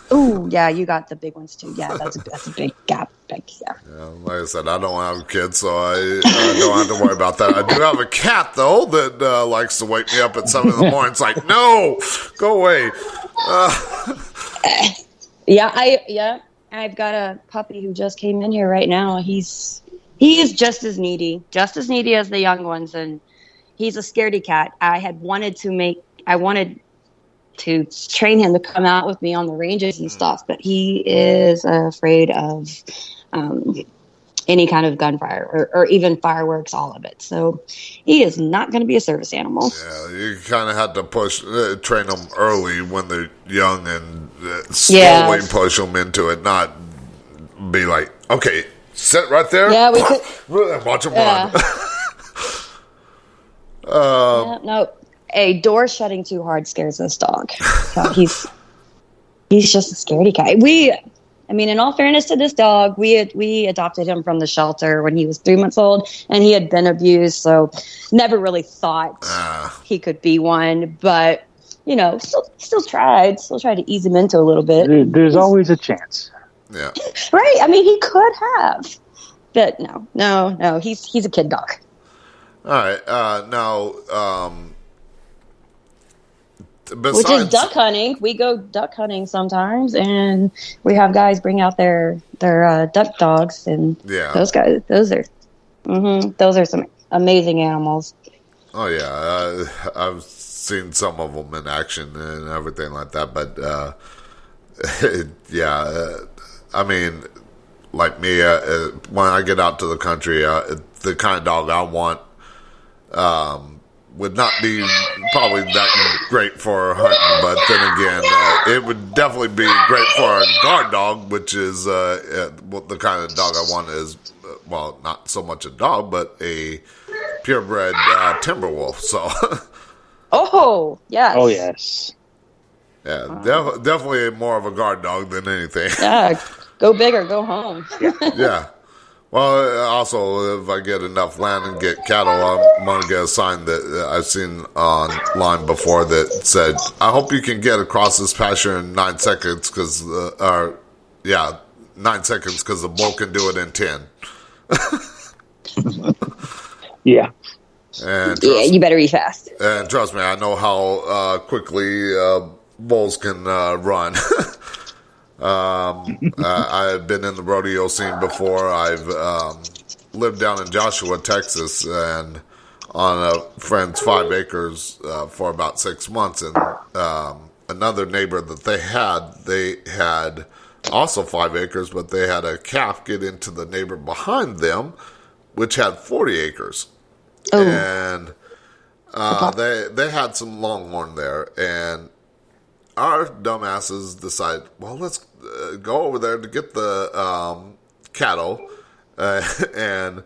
Speaker 2: Oh, yeah, you got the big ones too. Yeah, that's a big gap. Yeah,
Speaker 1: like I said, I don't have kids, so I don't have to worry about that. I do have a cat, though, that likes to wake me up at 7 in the morning. It's like, no, go away.
Speaker 2: I've got a puppy who just came in here right now. He is just as needy as the young ones, and he's a scaredy cat. I wanted to train him to come out with me on the ranges and stuff, but he is afraid of any kind of gunfire or even fireworks, all of it. So he is not going to be a service animal.
Speaker 1: Yeah, you kind of had to train them early when they're young and slowly push them into it, not be like, okay, sit right there.
Speaker 2: Yeah, we could
Speaker 1: watch them run.
Speaker 2: No. A door shutting too hard scares this dog. So he's just a scaredy cat. In all fairness to this dog, we adopted him from the shelter when he was 3 months old, and he had been abused, so never really thought he could be one. But still tried to ease him into a little bit.
Speaker 4: There's always a chance.
Speaker 1: Yeah.
Speaker 2: Right. He could have, but no. He's a kid dog.
Speaker 1: All right. Now.
Speaker 2: Which is duck hunting. We go duck hunting sometimes, and we have guys bring out their duck dogs, and those guys, those are some amazing animals.
Speaker 1: Oh yeah, I've seen some of them in action and everything like that. But like me, when I get out to the country, the kind of dog I want. Would not be probably that great for hunting, but then again, it would definitely be great for a guard dog, which is the kind of dog I want is, not so much a dog, but a purebred timber wolf. So,
Speaker 2: oh yes,
Speaker 1: yeah, definitely more of a guard dog than anything.
Speaker 2: Yeah, go big or go home.
Speaker 1: Yeah. Well, also, if I get enough land and get cattle, I'm going to get a sign that I've seen online before that said, I hope you can get across this pasture in 9 seconds, because, 9 seconds, because the bull can do it in 10.
Speaker 4: Yeah.
Speaker 2: And you better be fast.
Speaker 1: And trust me, I know how quickly bulls can run. I've been in the rodeo scene before. I've lived down in Joshua, Texas, and on a friend's 5 acres for about 6 months. And another neighbor that they had also 5 acres, but they had a calf get into the neighbor behind them, which had 40 acres. Oh. And they had some longhorn there, and our dumbasses decided, well, let's go over there to get the cattle and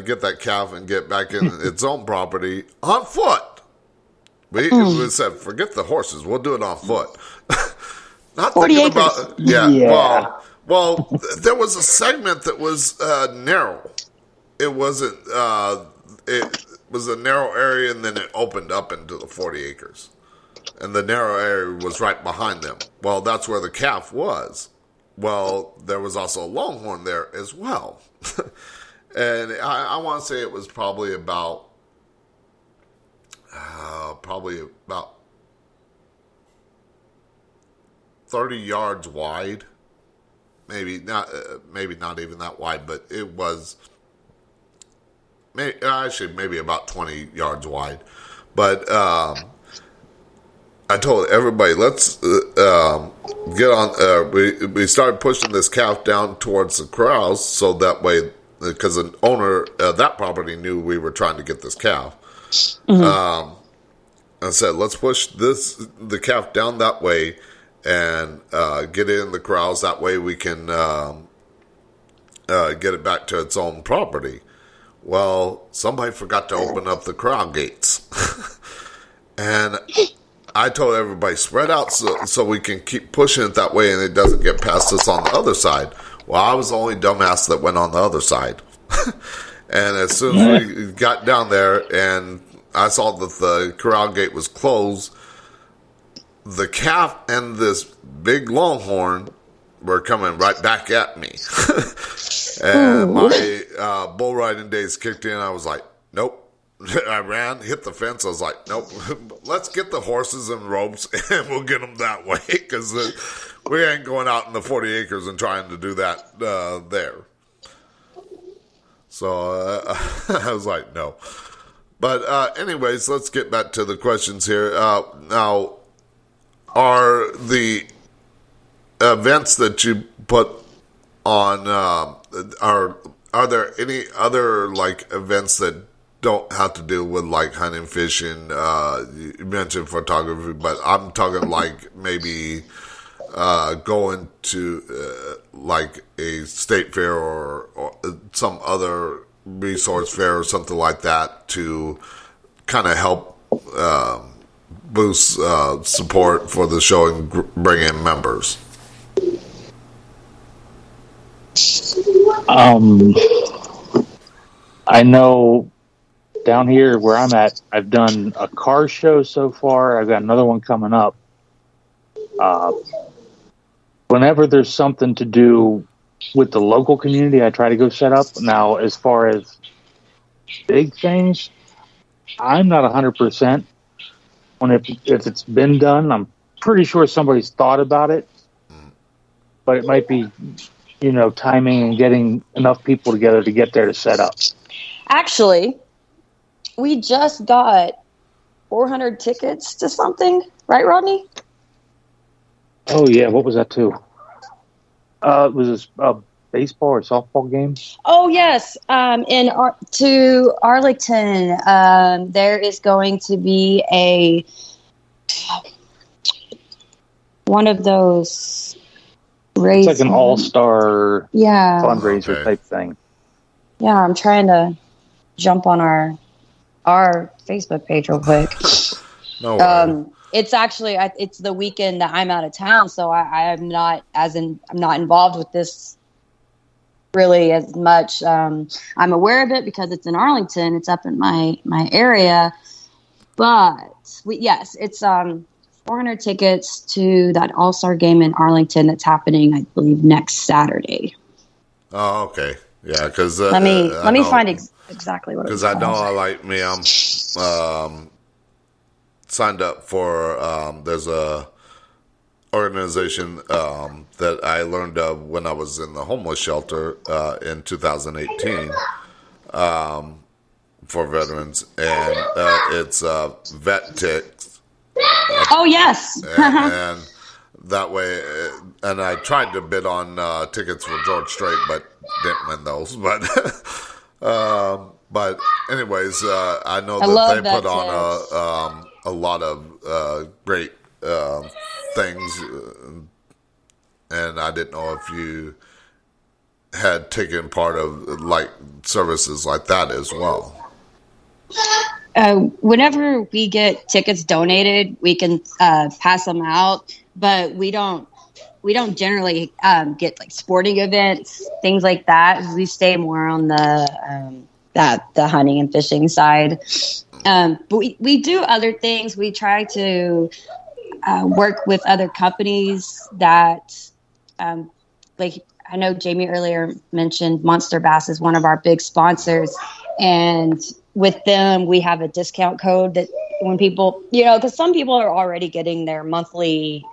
Speaker 1: get that calf and get back in its own property on foot. We said, forget the horses, we'll do it on foot. Not
Speaker 2: 40
Speaker 1: thinking
Speaker 2: acres.
Speaker 1: about, well, there was a segment that was narrow. It wasn't. It was a narrow area, and then it opened up into the 40 acres. And the narrow area was right behind them. Well, that's where the calf was. Well, there was also a longhorn there as well. And I want to say it was probably about 30 yards wide. Maybe not even that wide, but it was maybe about 20 yards wide. But I told everybody, let's get on. We started pushing this calf down towards the corrals, so that way, because the owner of that property knew we were trying to get this calf. Mm-hmm. I said, let's push the calf down that way and get it in the corrals. That way we can get it back to its own property. Well, somebody forgot to open up the corral gates. And I told everybody, spread out so we can keep pushing it that way and it doesn't get past us on the other side. Well, I was the only dumbass that went on the other side. And as soon as we got down there and I saw that the corral gate was closed, the calf and this big longhorn were coming right back at me. And my bull riding days kicked in. I was like, nope. I ran, hit the fence. I was like, nope, let's get the horses and ropes and we'll get them that way, because we ain't going out in the 40 acres and trying to do that there. So I was like, no. But anyways, let's get back to the questions here. Now, are the events that you put on, are there any other like events that don't have to do with like hunting, fishing? You mentioned photography, but I'm talking like maybe going to like a state fair or some other resource fair or something like that to kind of help boost support for the show and bring in members.
Speaker 4: I know down here where I'm at, I've done a car show so far. I've got another one coming up. Whenever there's something to do with the local community, I try to go set up. Now, as far as big things, I'm not 100% on if it's been done. I'm pretty sure somebody's thought about it, but it might be, timing and getting enough people together to get there to set up.
Speaker 2: Actually, we just got 400 tickets to something, right, Rodney?
Speaker 4: Oh, yeah. What was that, too? It was a baseball or softball game?
Speaker 2: Oh, yes. To Arlington, there is going to be one of those races.
Speaker 4: It's like an all-star fundraiser type thing.
Speaker 2: Yeah, I'm trying to jump on our Facebook page real quick.
Speaker 1: No
Speaker 2: it's actually it's the weekend that I'm out of town, so I'm not involved with this really as much. I'm aware of it because it's in Arlington. It's up in my area, but it's 400 tickets to that All-Star game in Arlington that's happening, I believe, next Saturday.
Speaker 1: Oh, okay. Yeah, because
Speaker 2: let me find exactly what it was.
Speaker 1: Because I know, I'm signed up for. There's a organization that I learned of when I was in the homeless shelter in 2018 for veterans, and it's Vet Ticks.
Speaker 2: Oh, yes.
Speaker 1: And that way, and I tried to bid on tickets for George Strait, but didn't win those. But anyways, I know that they put on a lot of great things, and I didn't know if you had taken part of like services like that as well.
Speaker 2: Whenever we get tickets donated, we can pass them out, but we don't generally get like sporting events, things like that. We stay more on the hunting and fishing side. But we do other things. We try to work with other companies that, like I know Jamie earlier mentioned Monster Bass is one of our big sponsors, and with them we have a discount code that when people, because some people are already getting their monthly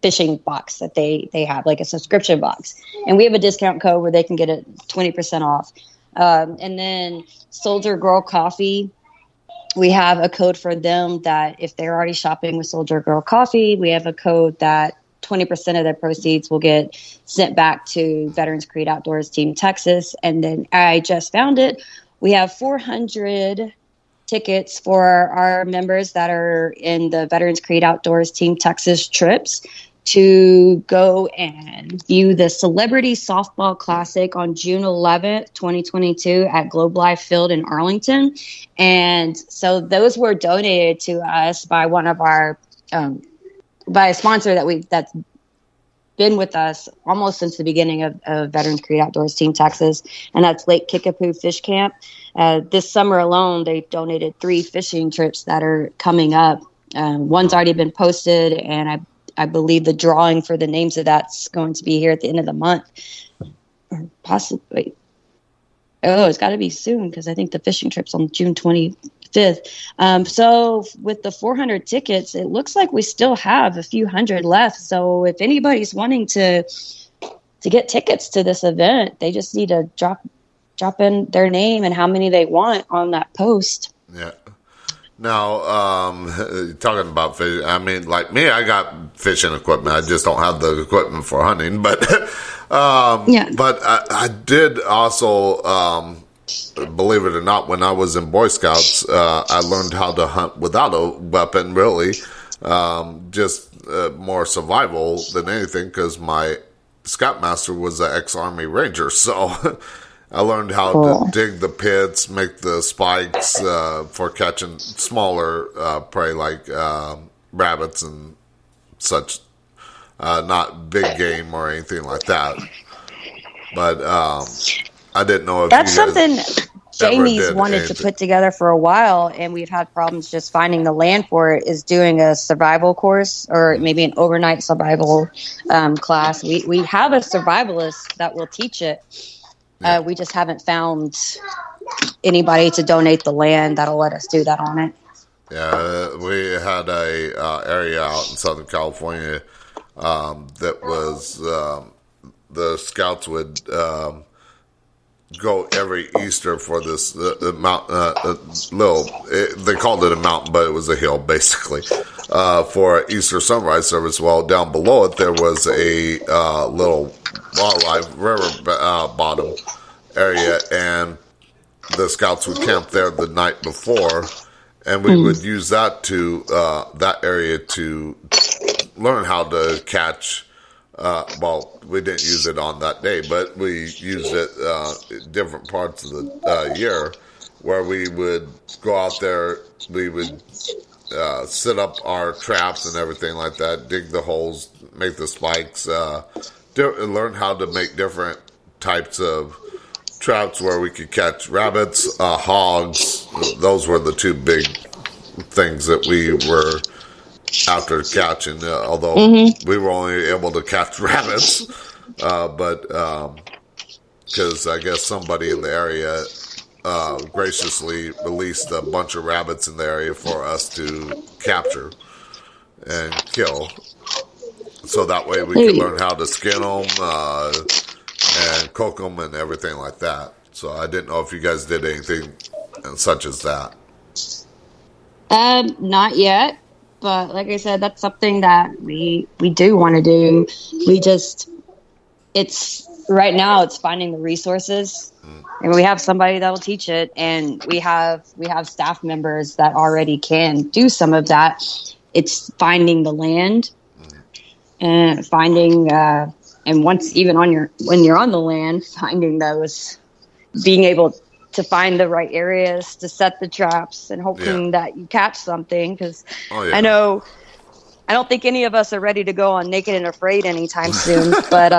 Speaker 2: fishing box that they have, like a subscription box, and we have a discount code where they can get it 20% off. And then Soldier Girl Coffee, we have a code for them that if they're already shopping with Soldier Girl Coffee, we have a code that 20% of their proceeds will get sent back to Veterans Creed Outdoors Team Texas. And then I just found it. We have 400 tickets for our members that are in the Veterans Creed Outdoors Team Texas trips to go and view the Celebrity Softball Classic on June 11th, 2022 at Globe Life Field in Arlington. And so those were donated to us by one of our, by a sponsor that's been with us almost since the beginning of Veterans Creed Outdoors Team Texas, and that's Lake Kickapoo Fish Camp. This summer alone, they donated 3 fishing trips that are coming up. One's already been posted, and I believe the drawing for the names of that's going to be here at the end of the month, or possibly. Oh, it's got to be soon because I think the fishing trip's on June 25th. So with the 400 tickets, it looks like we still have a few hundred left. So if anybody's wanting to get tickets to this event, they just need to drop in their name and how many they want on that post.
Speaker 1: Yeah. Now, talking about fishing, I mean, like me, I got fishing equipment. I just don't have the equipment for hunting. But, but I did also, believe it or not, when I was in Boy Scouts, I learned how to hunt without a weapon, really. Just more survival than anything, because my scoutmaster was an ex-Army Ranger. So I learned how to dig the pits, make the spikes for catching smaller prey like rabbits and such. Not big game or anything like that. But I didn't know if
Speaker 2: that's something Jamie's wanted to put together for a while, and we've had problems just finding the land for it, is doing a survival course or maybe an overnight survival class. We have a survivalist that will teach it. We just haven't found anybody to donate the land that'll let us do that on it.
Speaker 1: Yeah, we had a area out in Southern California that was the scouts would go every Easter for this they called it a mountain, but it was a hill basically, for Easter sunrise service. Well, down below it there was a little wildlife river bottom area, and the scouts would camp there the night before, and we would use that that area to learn how to catch. Well, we didn't use it on that day, but we used it different parts of the year, where we would go out there, we would set up our traps and everything like that, dig the holes, make the spikes, learn how to make different types of traps where we could catch rabbits, hogs. Those were the 2 big things that we were after catching, although we were only able to catch rabbits, but because I guess somebody in the area graciously released a bunch of rabbits in the area for us to capture, and kill. So that way we can learn how to skin them and cook them and everything like that. So I didn't know if you guys did anything such as that.
Speaker 2: Not yet, but like I said, that's something that we do want to do. It's right now it's finding the resources, and we have somebody that will teach it, and we have staff members that already can do some of that. It's finding the land and finding and once even when you're on the land, finding those, being able to find the right areas to set the traps and hoping that you catch something, because I don't think any of us are ready to go on Naked and Afraid anytime soon, but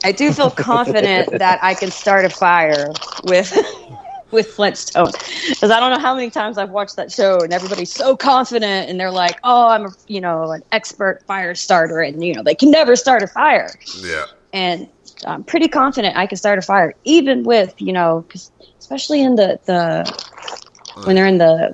Speaker 2: I do feel confident that I can start a fire with Flintstone, because I don't know how many times I've watched that show and everybody's so confident and they're like, "Oh, I'm an expert fire starter," and they can never start a fire.
Speaker 1: Yeah.
Speaker 2: And I'm pretty confident I can start a fire, even with 'cause especially in the when they're in the,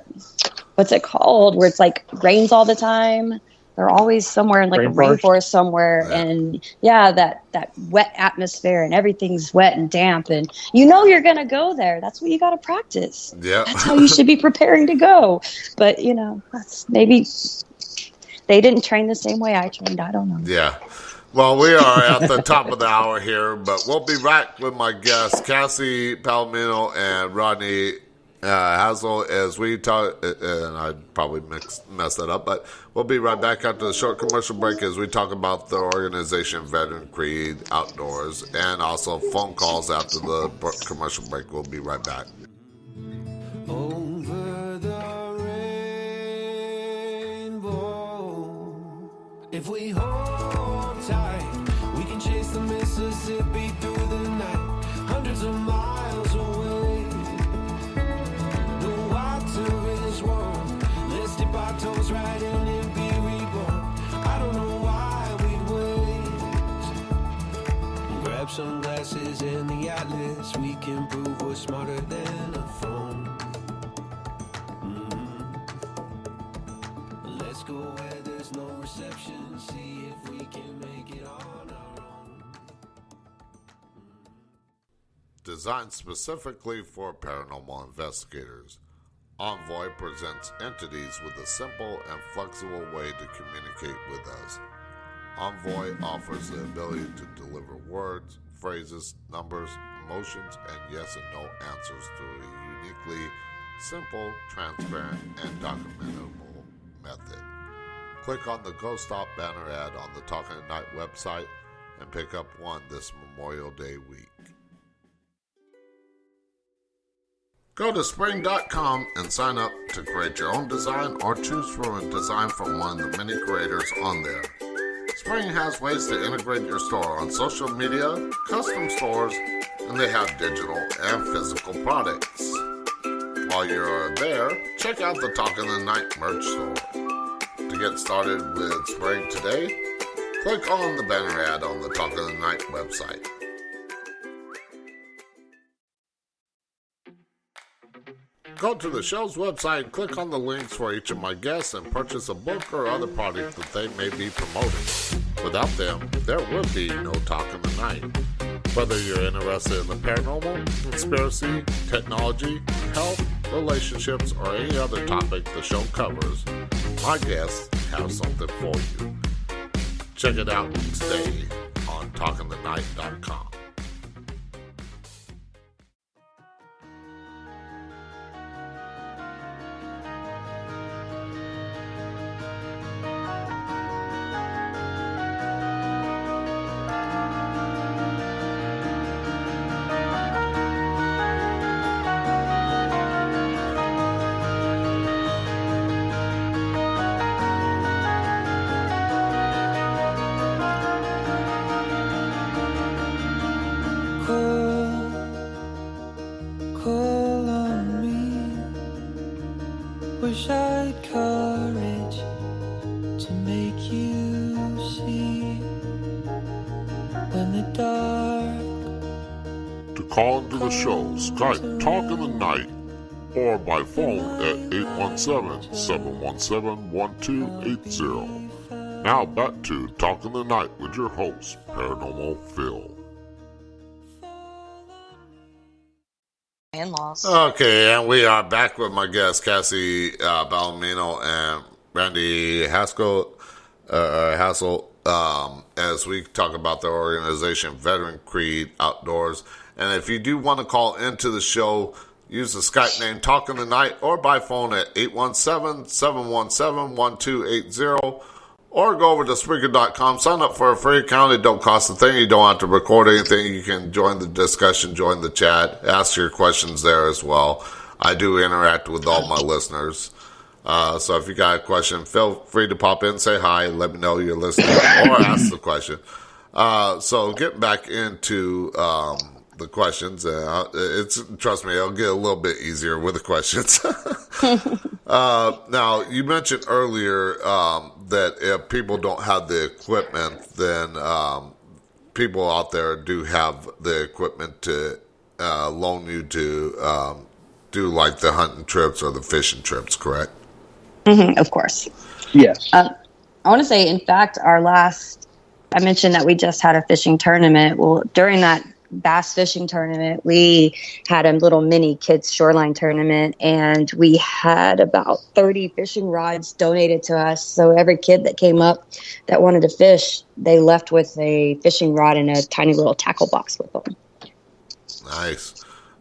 Speaker 2: what's it called, where it's like rains all the time. They're always somewhere in like a rainforest somewhere, and that wet atmosphere, and everything's wet and damp, and you're gonna go there. That's what you got to practice.
Speaker 1: Yeah,
Speaker 2: that's how you should be preparing to go. But that's maybe they didn't train the same way I trained. I don't know.
Speaker 1: Yeah. Well, we are at the top of the hour here, but we'll be back with my guests, Cassie Palomino and Rodney Hazel, as we talk, and I probably messed that up, but we'll be right back after the short commercial break as we talk about the organization Veteran Creed Outdoors, and also phone calls after the commercial break. We'll be right back.
Speaker 8: Over the rainbow, if we hold tight, we can chase the Mississippi through the night, hundreds of miles away. The water is warm, let's dip our toes right in and be reborn. I don't know why we'd wait. Grab sunglasses and the atlas, we can prove we're smarter than a phone. Let's go where there's no reception, see if we can make it on our own.
Speaker 1: Designed specifically for paranormal investigators, Envoy presents entities with a simple and flexible way to communicate with us. Envoy offers the ability to deliver words, phrases, numbers, emotions, and yes and no answers through a uniquely simple, transparent, and documentable method. Click on the Go Stop banner ad on the Talking at Night website and pick up one this Memorial Day week. Go to spring.com and sign up to create your own design or choose from a design from one of the many creators on there. Spring has ways to integrate your store on social media, custom stores, and they have digital and physical products. While you're there, check out the Talking the Night merch store. To get started with Spring today, click on the banner ad on the Talking the Night website. Go to the show's website and click on the links for each of my guests and purchase a book or other product that they may be promoting. Without them, there would be no Talking the Night. Whether you're interested in the paranormal, conspiracy, technology, health, relationships, or any other topic the show covers, my guests have something for you. Check it out today on TalkingTheNight.com.
Speaker 8: Call on me. Wish I had courage to make you see when the dark.
Speaker 1: To call into the show, Skype Talking the Night or by phone at 817-717-1280. Now back to Talking the Night with your host, Paranormal Phil.
Speaker 2: In-laws.
Speaker 1: Okay, and we are back with my guests, Cassie Palomino and Randy Haskell, as we talk about the organization Veteran Creed Outdoors. And if you do want to call into the show, use the Skype name Talking the Night or by phone at 817-717-1280. Or go over to Spreaker.com, sign up for a free account. It don't cost a thing. You don't have to record anything. You can join the discussion, join the chat, ask your questions there as well. I do interact with all my listeners. So if you got a question, feel free to pop in, say hi, let me know you're listening, or ask the question. So getting back into the questions, trust me, it'll get a little bit easier with the questions. Now, you mentioned earlier that if people don't have the equipment, then people out there do have the equipment to loan you to do like the hunting trips or the fishing trips, correct?
Speaker 2: Mm-hmm, of course.
Speaker 4: Yes.
Speaker 2: I want to say, in fact, I mentioned that we just had a fishing tournament. Well, during that bass fishing tournament, we had a little mini kids shoreline tournament, and we had about 30 fishing rods donated to us. So every kid that came up that wanted to fish, they left with a fishing rod and a tiny little tackle box with them.
Speaker 1: Nice.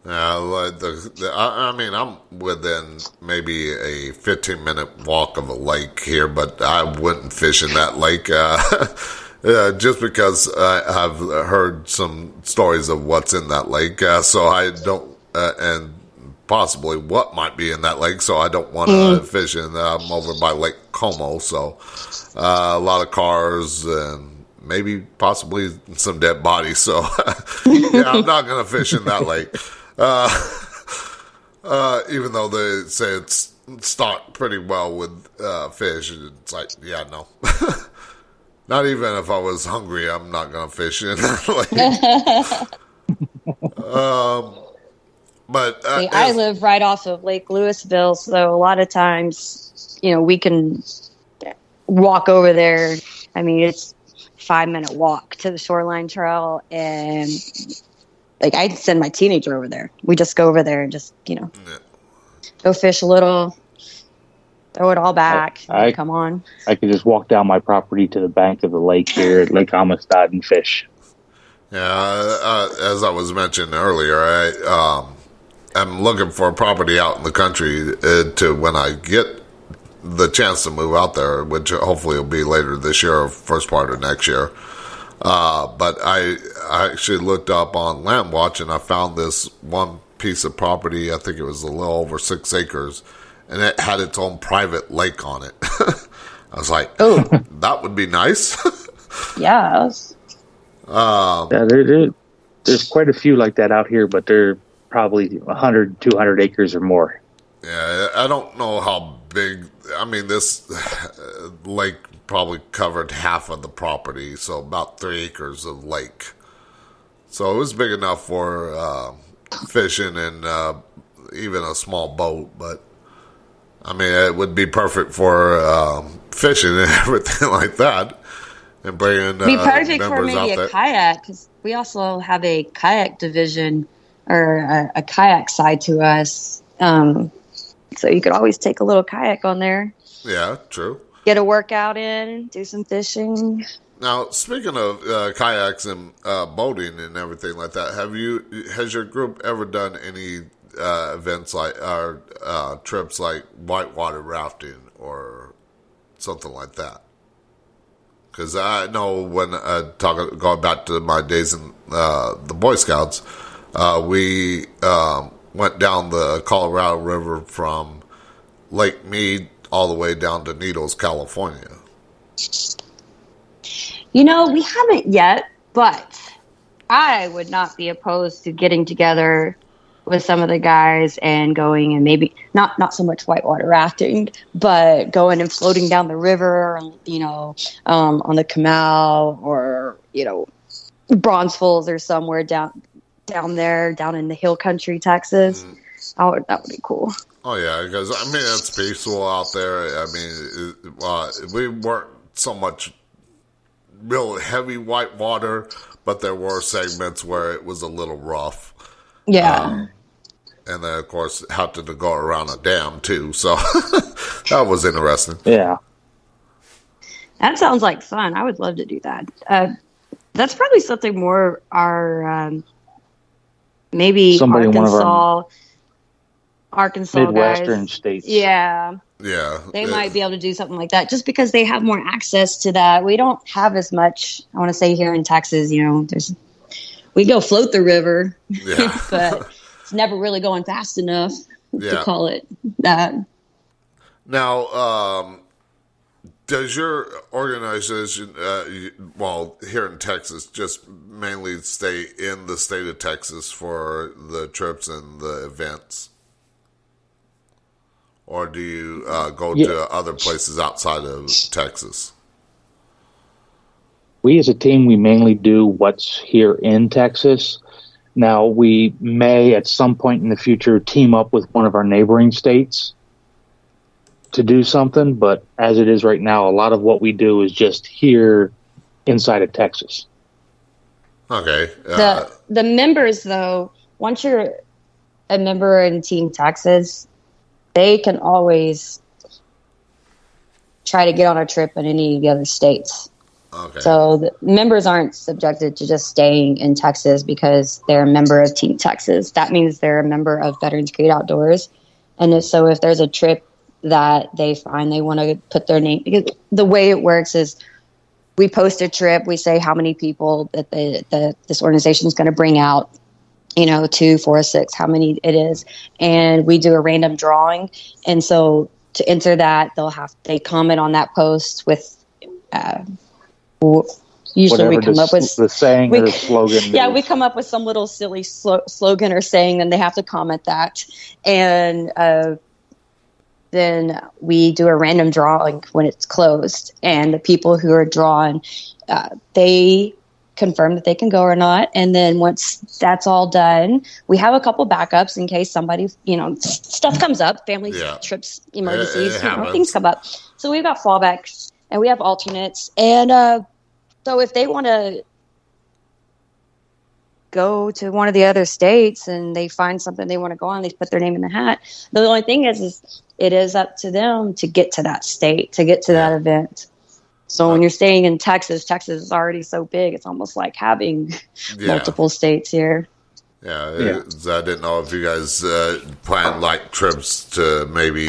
Speaker 1: I mean, I'm within maybe a 15-minute walk of a lake here, but I wouldn't fish in that lake. Just because I've heard some stories of what's in that lake, so I don't, and possibly what might be in that lake, so I don't want to fish in. I'm over by Lake Como, so a lot of cars and maybe possibly some dead bodies, so yeah, I'm not going to fish in that lake. Even though they say it's stocked pretty well with fish, it's like, yeah, no. Not even if I was hungry, I'm not going to fish in that lake. But
Speaker 2: I live right off of Lake Louisville, so a lot of times, we can walk over there. I mean, it's a 5-minute walk to the shoreline trail, and I'd send my teenager over there. We just go over there and just, go fish a little. Throw it all back. Come on.
Speaker 4: I could just walk down my property to the bank of the lake here at Lake Amistad and fish.
Speaker 1: Yeah, as I was mentioning earlier, I'm looking for a property out in the country to when I get the chance to move out there, which hopefully will be later this year or first part of next year. But I actually looked up on Land Watch and I found this one piece of property. I think it was a little over 6 acres. And it had its own private lake on it. I was like, oh, that would be nice.
Speaker 2: Yeah.
Speaker 4: There's quite a few like that out here, but they're probably 100, 200 acres or more.
Speaker 1: Yeah, I don't know how big. I mean, this lake probably covered half of the property, so about 3 acres of lake. So it was big enough for fishing and even a small boat, but I mean, it would be perfect for fishing and everything like that, and bringing
Speaker 2: be perfect for maybe
Speaker 1: a
Speaker 2: kayak, because we also have a kayak division or a kayak side to us. So you could always take a little kayak on there.
Speaker 1: Yeah, true.
Speaker 2: Get a workout in, do some fishing.
Speaker 1: Now, speaking of kayaks and boating and everything like that, has your group ever done any events like trips like whitewater rafting or something like that? Because I know when going back to my days in the Boy Scouts, we went down the Colorado River from Lake Mead all the way down to Needles, California.
Speaker 2: We haven't yet, but I would not be opposed to getting together with some of the guys and going and maybe not so much whitewater rafting, but going and floating down the river, on the canal or, Bronze Falls or somewhere down there, down in the hill country, Texas. That would be cool.
Speaker 1: Oh yeah, because I mean it's peaceful out there. I mean, we weren't so much real heavy white water, but there were segments where it was a little rough.
Speaker 2: Yeah.
Speaker 1: And then of course had to go around a dam too, so that was interesting.
Speaker 4: Yeah.
Speaker 2: That sounds like fun. I would love to do that. That's probably something more our maybe
Speaker 4: Somebody in one of our
Speaker 2: Arkansas
Speaker 4: Midwestern
Speaker 2: guys.
Speaker 4: states.
Speaker 2: Yeah.
Speaker 1: Yeah.
Speaker 2: They might be able to do something like that just because they have more access to that. We don't have as much, I want to say, here in Texas, we go float the river,
Speaker 1: Yeah.
Speaker 2: but it's never really going fast enough to
Speaker 1: Yeah.
Speaker 2: call it that.
Speaker 1: Now, does your organization, here in Texas, just mainly stay in the state of Texas for the trips and the events? Or do you go to other places outside of Texas?
Speaker 4: We as a team, we mainly do what's here in Texas. Now, we may at some point in the future team up with one of our neighboring states to do something, but as it is right now, a lot of what we do is just here inside of Texas.
Speaker 1: Okay.
Speaker 2: The members, though, once you're a member in Team Texas, they can always try to get on a trip in any of the other states.
Speaker 1: Okay.
Speaker 2: So the members aren't subjected to just staying in Texas because they're a member of Team Texas. That means they're a member of Veterans Create Outdoors. And if there's a trip that they find they want to put their name, because the way it works is we post a trip, we say how many people that this organization is going to bring out, 2, 4, 6, how many it is. And we do a random drawing. And so to enter that, they comment on that post with, usually we come up with
Speaker 4: the saying or the slogan.
Speaker 2: Yeah, we come up with some little silly slogan or saying, and they have to comment that. And then we do a random drawing when it's closed. And the people who are drawn, they confirm that they can go or not. And then once that's all done, we have a couple backups in case somebody, stuff comes up, family trips, emergencies, things come up. So we've got fallbacks and we have alternates. And so if they want to go to one of the other states and they find something they want to go on, they put their name in the hat. The only thing is it is up to them to get to that state, to get to that event. So when you're staying in Texas is already so big. It's almost like having multiple states here.
Speaker 1: Yeah. I didn't know if you guys plan like trips to maybe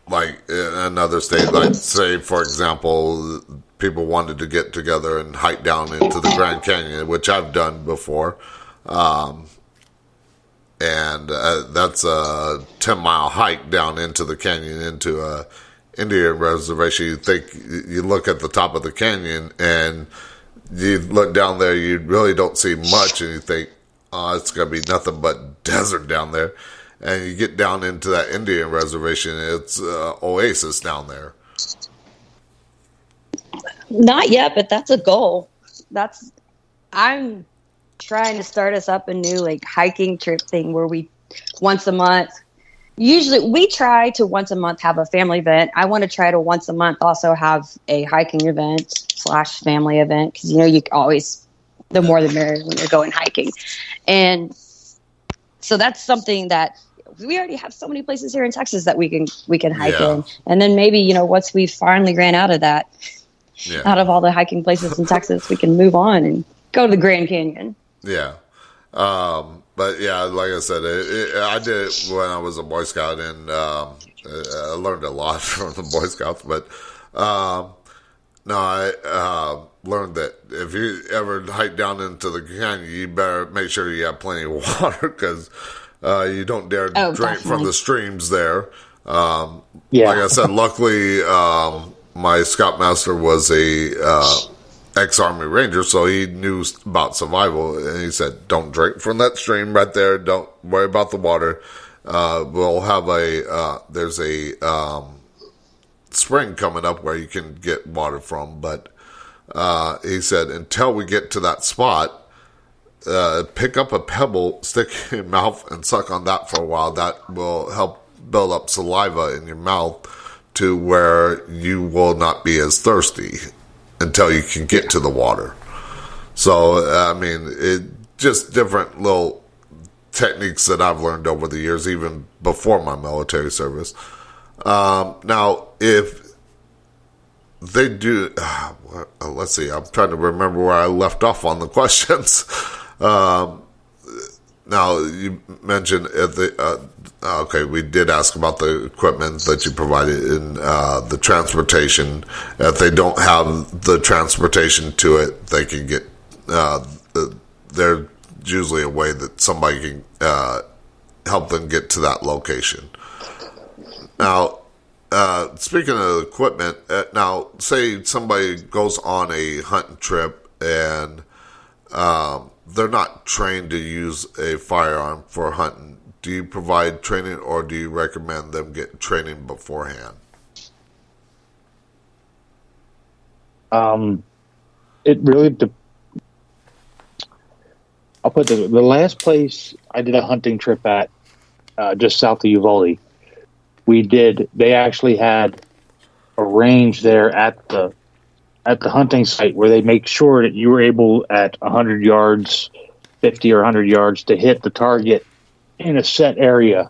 Speaker 1: like another state. Like say, for example, people wanted to get together and hike down into the Grand Canyon, which I've done before. And that's a 10-mile hike down into the canyon, into a Indian reservation. You look at the top of the canyon and you look down there, you really don't see much, and you think, oh, it's going to be nothing but desert down there. And you get down into that Indian reservation, it's oasis down there.
Speaker 2: Not yet, but that's a goal. I'm trying to start us up a new hiking trip thing where we once a month. Usually we try to once a month have a family event. I want to try to once a month also have a hiking event / family event because you always, the more the merrier when you're going hiking. And so that's something that we already have so many places here in Texas that we can hike in. And then maybe, once we finally ran out of that, out of all the hiking places in Texas, we can move on and go to the Grand Canyon.
Speaker 1: Yeah. But yeah, like I said, I did it when I was a Boy Scout, and I learned a lot from the Boy Scouts. But I learned that if you ever hike down into the canyon, you better make sure you have plenty of water because you don't dare drink from the streams there. Like I said, luckily my scoutmaster was a ex-Army Ranger, so he knew about survival, and he said, don't drink from that stream right there, don't worry about the water. We'll have there's a spring coming up where you can get water from, but he said, until we get to that spot, pick up a pebble, stick it in your mouth, and suck on that for a while. That will help build up saliva in your mouth to where you will not be as thirsty until you can get to the water. So, I mean, it just different little techniques that I've learned over the years, even before my military service. Now, if they do, let's see, I'm trying to remember where I left off on the questions. Now, you mentioned okay, we did ask about the equipment that you provided in the transportation. If they don't have the transportation to it, they can get, there's usually a way that somebody can help them get to that location. Now, speaking of equipment, now, say somebody goes on a hunting trip and they're not trained to use a firearm for hunting. Do you provide training, or do you recommend them get training beforehand?
Speaker 4: It really I'll put the last place I did a hunting trip at, just south of Uvalde. They actually had a range there at the hunting site where they make sure that you were able at 100 yards, 50 or 100 yards to hit the target in a set area.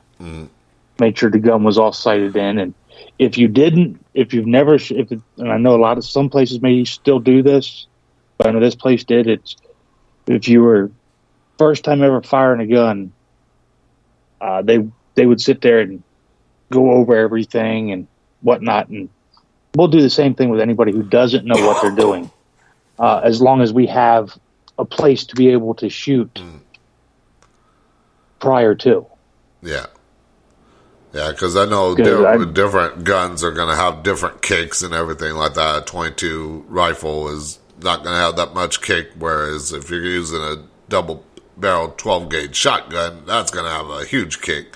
Speaker 4: Make sure the gun was all sighted in. And if you didn't, and I know some places may still do this, but I know this place did. It's if you were first time ever firing a gun, they would sit there and go over everything and whatnot. And we'll do the same thing with anybody who doesn't know what they're doing, as long as we have a place to be able to shoot prior to.
Speaker 1: Yeah, because I know different guns are going to have different kicks and everything like that. A .22 rifle is not going to have that much kick, whereas if you're using a double-barreled 12-gauge shotgun, that's going to have a huge kick.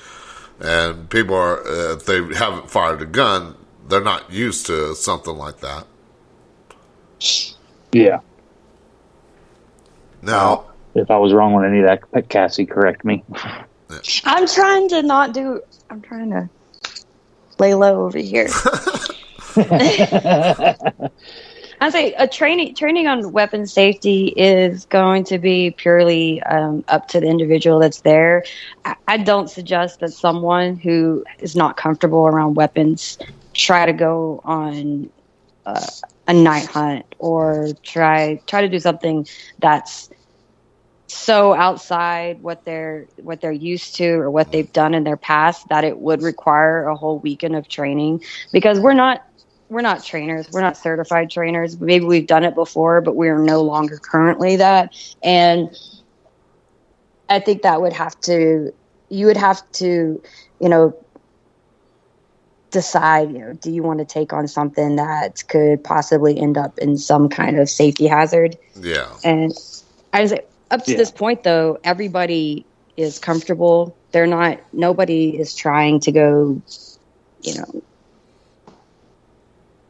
Speaker 1: And people if they haven't fired a gun, they're not used to something like that.
Speaker 4: Yeah.
Speaker 1: Now,
Speaker 4: if I was wrong on any of that, Cassie, correct me.
Speaker 2: I'm trying to lay low over here. I say training on weapon safety is going to be purely up to the individual that's there. I don't suggest that someone who is not comfortable around weapons try to go on a night hunt or try to do something that's so outside what they're used to or what they've done in their past that it would require a whole weekend of training, because we're not trainers. We're not certified trainers. Maybe we've done it before, but we are no longer currently that. And I think that you would have to, decide, do you want to take on something that could possibly end up in some kind of safety hazard?
Speaker 1: Yeah.
Speaker 2: And I was up to this point, though, everybody is comfortable. Nobody is trying to go,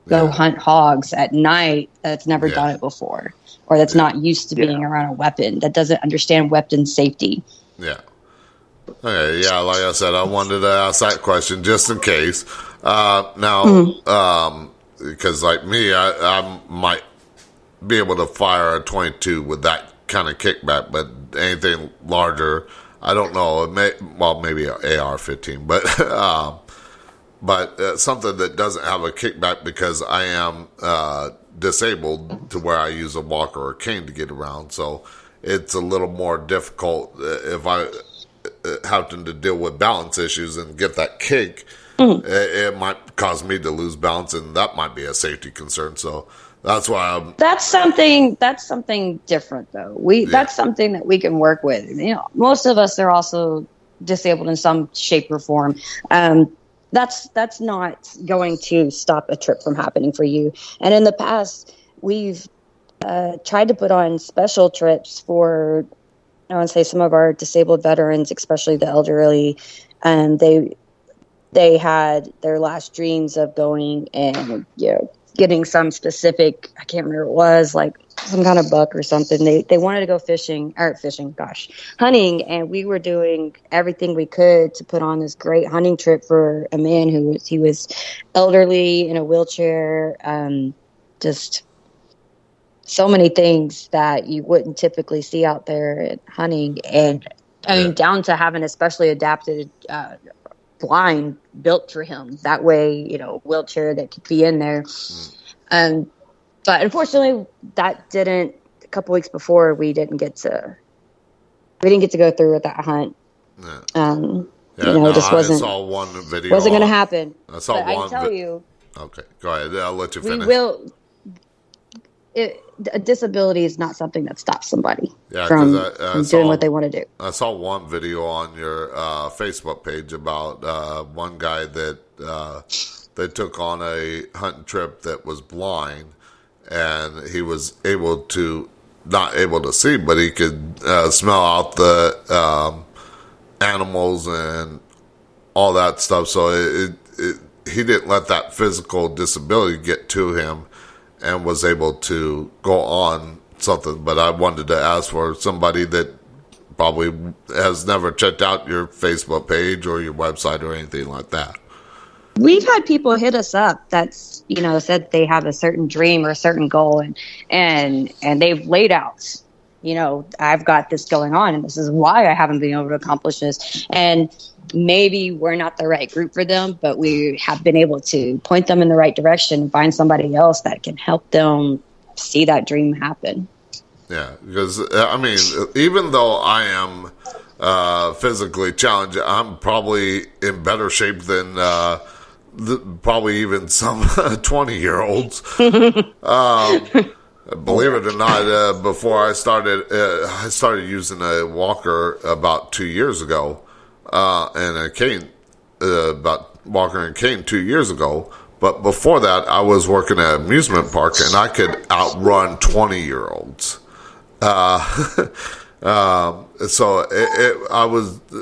Speaker 2: go hunt hogs at night that's never done it before, or that's not used to being around a weapon, that doesn't understand weapon safety.
Speaker 1: Yeah. Okay, yeah, like I said, I wanted to ask that question just in case. Now, because like me, I might be able to fire a .22 with that kind of kickback, but anything larger, I don't know. Maybe an AR-15, but something that doesn't have a kickback, because I am disabled to where I use a walker or cane to get around. So it's a little more difficult if I happen to deal with balance issues and get that kick. It might cause me to lose balance, and that might be a safety concern. So that's why
Speaker 2: That's something different, though. That's something that we can work with. Most of us are also disabled in some shape or form. That's not going to stop a trip from happening for you. And in the past, we've tried to put on special trips for, I want to say, some of our disabled veterans, especially the elderly. They had their last dreams of going and getting some specific, I can't remember what it was, like some kind of buck or something. They wanted to go hunting, and we were doing everything we could to put on this great hunting trip for a man he was elderly, in a wheelchair, just so many things that you wouldn't typically see out there hunting. And I mean, down to having a specially adapted blind built for him. That way, wheelchair that could be in there. But unfortunately, that didn't. A couple weeks before, we didn't get to go through with that hunt. It just wasn't.
Speaker 1: I saw one video.
Speaker 2: Wasn't going to happen.
Speaker 1: I saw
Speaker 2: but
Speaker 1: one.
Speaker 2: I can tell you.
Speaker 1: Okay, go ahead. I'll let you finish.
Speaker 2: We will. A disability is not something that stops somebody from doing what they want to do.
Speaker 1: I saw one video on your Facebook page about one guy that they took on a hunting trip that was blind, and he was not able to see, but he could smell out the animals and all that stuff. So he didn't let that physical disability get to him, and was able to go on something. But I wanted to ask for somebody that probably has never checked out your Facebook page or your website or anything like that.
Speaker 2: We've had people hit us up that's, said they have a certain dream or a certain goal, and they've laid out, I've got this going on, and this is why I haven't been able to accomplish this. And maybe we're not the right group for them, but we have been able to point them in the right direction and find somebody else that can help them see that dream happen. Yeah,
Speaker 1: because, even though I am physically challenged, I'm probably in better shape than probably even some 20-year-olds. Believe it or not, before I started using a walker about 2 years ago, and a cane, about walker and cane 2 years ago. But before that, I was working at an amusement park, and I could outrun 20-year-olds. So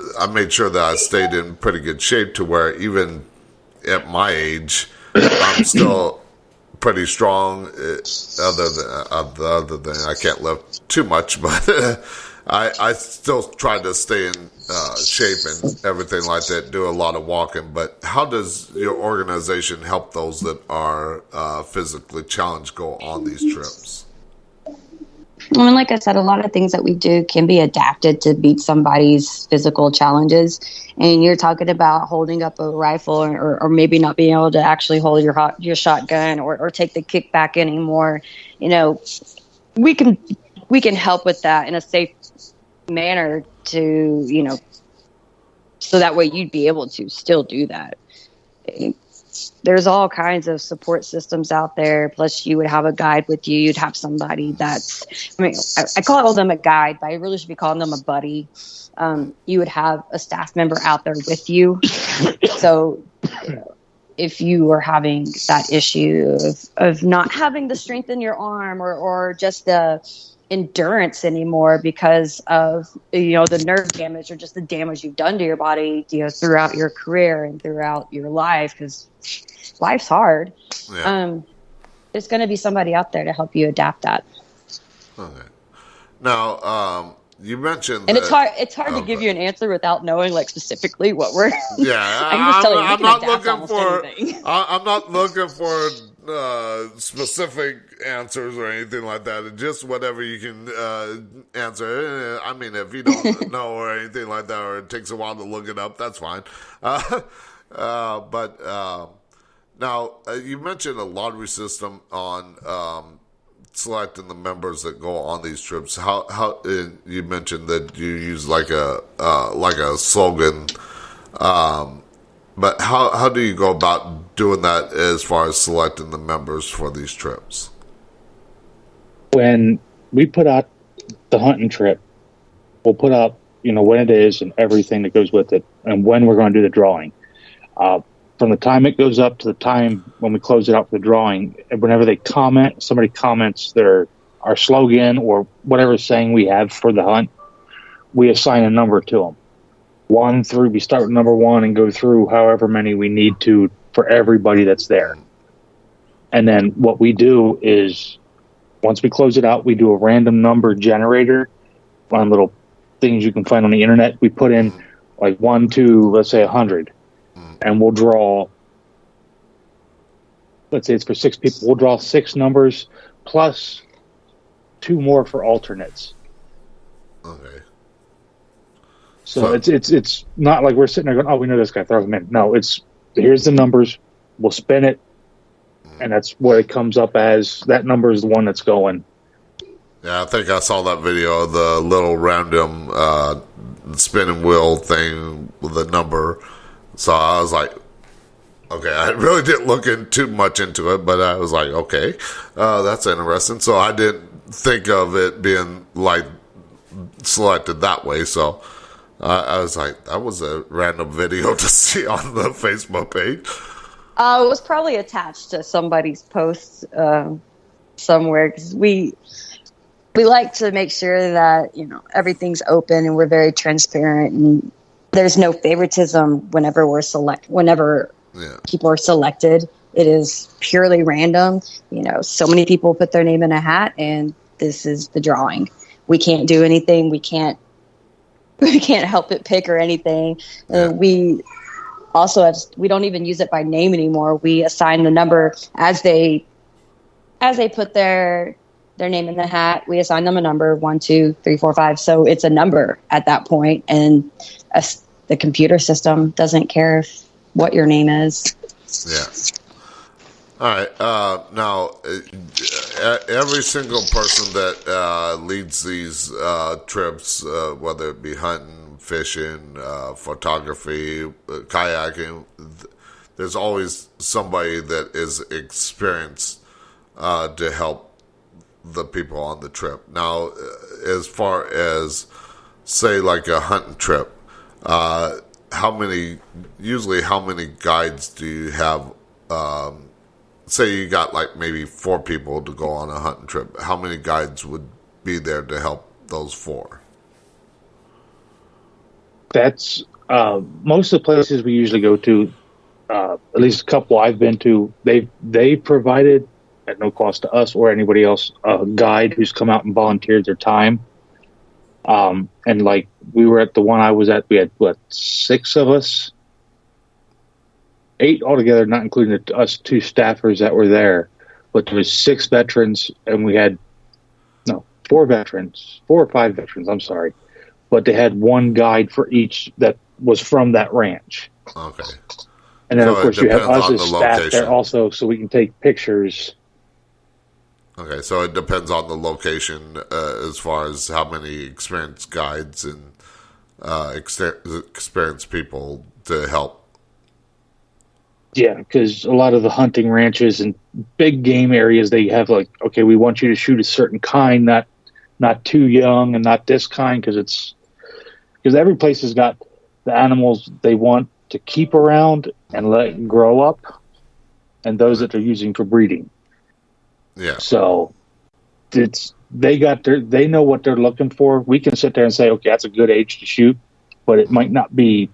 Speaker 1: I made sure that I stayed in pretty good shape to where even at my age, I'm still pretty strong. Other than I can't lift too much, but I still try to stay in shape and everything like that. Do a lot of walking. But how does your organization help those that are physically challenged go on these trips?
Speaker 2: Like I said, a lot of things that we do can be adapted to beat somebody's physical challenges. And you're talking about holding up a rifle or maybe not being able to actually hold your shotgun or take the kickback anymore. We can help with that in a safe manner to, so that way you'd be able to still do that. There's all kinds of support systems out there. Plus, you would have a guide with you. You'd have somebody I call them a guide, but I really should be calling them a buddy. You would have a staff member out there with you. So if you were having that issue of not having the strength in your arm or just the endurance anymore because of the nerve damage or just the damage you've done to your body throughout your career and throughout your life, because life's hard. There's going to be somebody out there to help you adapt that.
Speaker 1: Okay. Now you mentioned
Speaker 2: and it's hard to give you an answer without knowing specifically what we're I'm just telling you,
Speaker 1: I'm not looking for specific answers or anything like that. Just whatever you can answer. If you don't know or anything like that, or it takes a while to look it up, that's fine. But now you mentioned a lottery system on selecting the members that go on these trips. How you mentioned that you use like a slogan. But how do you go about doing that as far as selecting the members for these trips?
Speaker 4: When we put out the hunting trip, we'll put out, when it is and everything that goes with it and when we're going to do the drawing. From the time it goes up to the time when we close it out for the drawing, whenever somebody comments our slogan or whatever saying we have for the hunt, we assign a number to them. 1 through, we start with number 1 and go through however many we need to for everybody that's there. And then what we do is, once we close it out, we do a random number generator on little things you can find on the internet. We put in like 1 to, let's say, 100. And we'll draw, let's say it's for 6 people, we'll draw 6 numbers plus 2 more for alternates.
Speaker 1: Okay.
Speaker 4: So it's not like we're sitting there going, oh, we know this guy, throw him in. No, it's, here's the numbers, we'll spin it, and that's what it comes up as. That number is the one that's going.
Speaker 1: Yeah, I think I saw that video of the little random spinning wheel thing with the number. So I was like, okay, I really didn't look too much into it, but I was like, okay, that's interesting. So I didn't think of it being like selected that way. So I was like, that was a random video to see on the Facebook page.
Speaker 2: It was probably attached to somebody's post somewhere, because we like to make sure that everything's open and we're very transparent, and there's no favoritism whenever people are selected. It is purely random. So many people put their name in a hat, and this is the drawing. We can't do anything. We can't help it pick or anything.
Speaker 1: Yeah.
Speaker 2: We also we don't even use it by name anymore. We assign the number as they put their name in the hat. We assign them a number, 1, 2, 3, 4, 5. So it's a number at that point, and the computer system doesn't care what your name is.
Speaker 1: Yeah. All right. Now, every single person that leads these trips, whether it be hunting, fishing, photography, kayaking, there's always somebody that is experienced to help the people on the trip. Now, as far as, say, like a hunting trip, how many guides do you have? Say you got like maybe 4 people to go on a hunting trip. How many guides would be there to help those 4?
Speaker 4: That's most of the places we usually go to. At least a couple I've been to, they provided at no cost to us or anybody else a guide who's come out and volunteered their time. And like we were at the one I was at, we had 6 of us, 8 altogether, not including us 2 staffers that were there. But there was 6 veterans, and we had 4 veterans, 4 or 5 veterans. I'm sorry, but they had 1 guide for each that was from that ranch.
Speaker 1: Okay.
Speaker 4: And then,
Speaker 1: So
Speaker 4: of course, you have us as staff
Speaker 1: location
Speaker 4: there also, so we can take pictures.
Speaker 1: Okay, so it depends on the location as far as how many experienced guides and experienced people to help.
Speaker 4: Yeah, because a lot of the hunting ranches and big game areas, they have like, okay, we want you to shoot a certain kind, not too young and not this kind, because every place has got the animals they want to keep around and let grow up, and those that they're using for breeding.
Speaker 1: Yeah.
Speaker 4: So they know what they're looking for. We can sit there and say, okay, that's a good age to shoot, but it might not be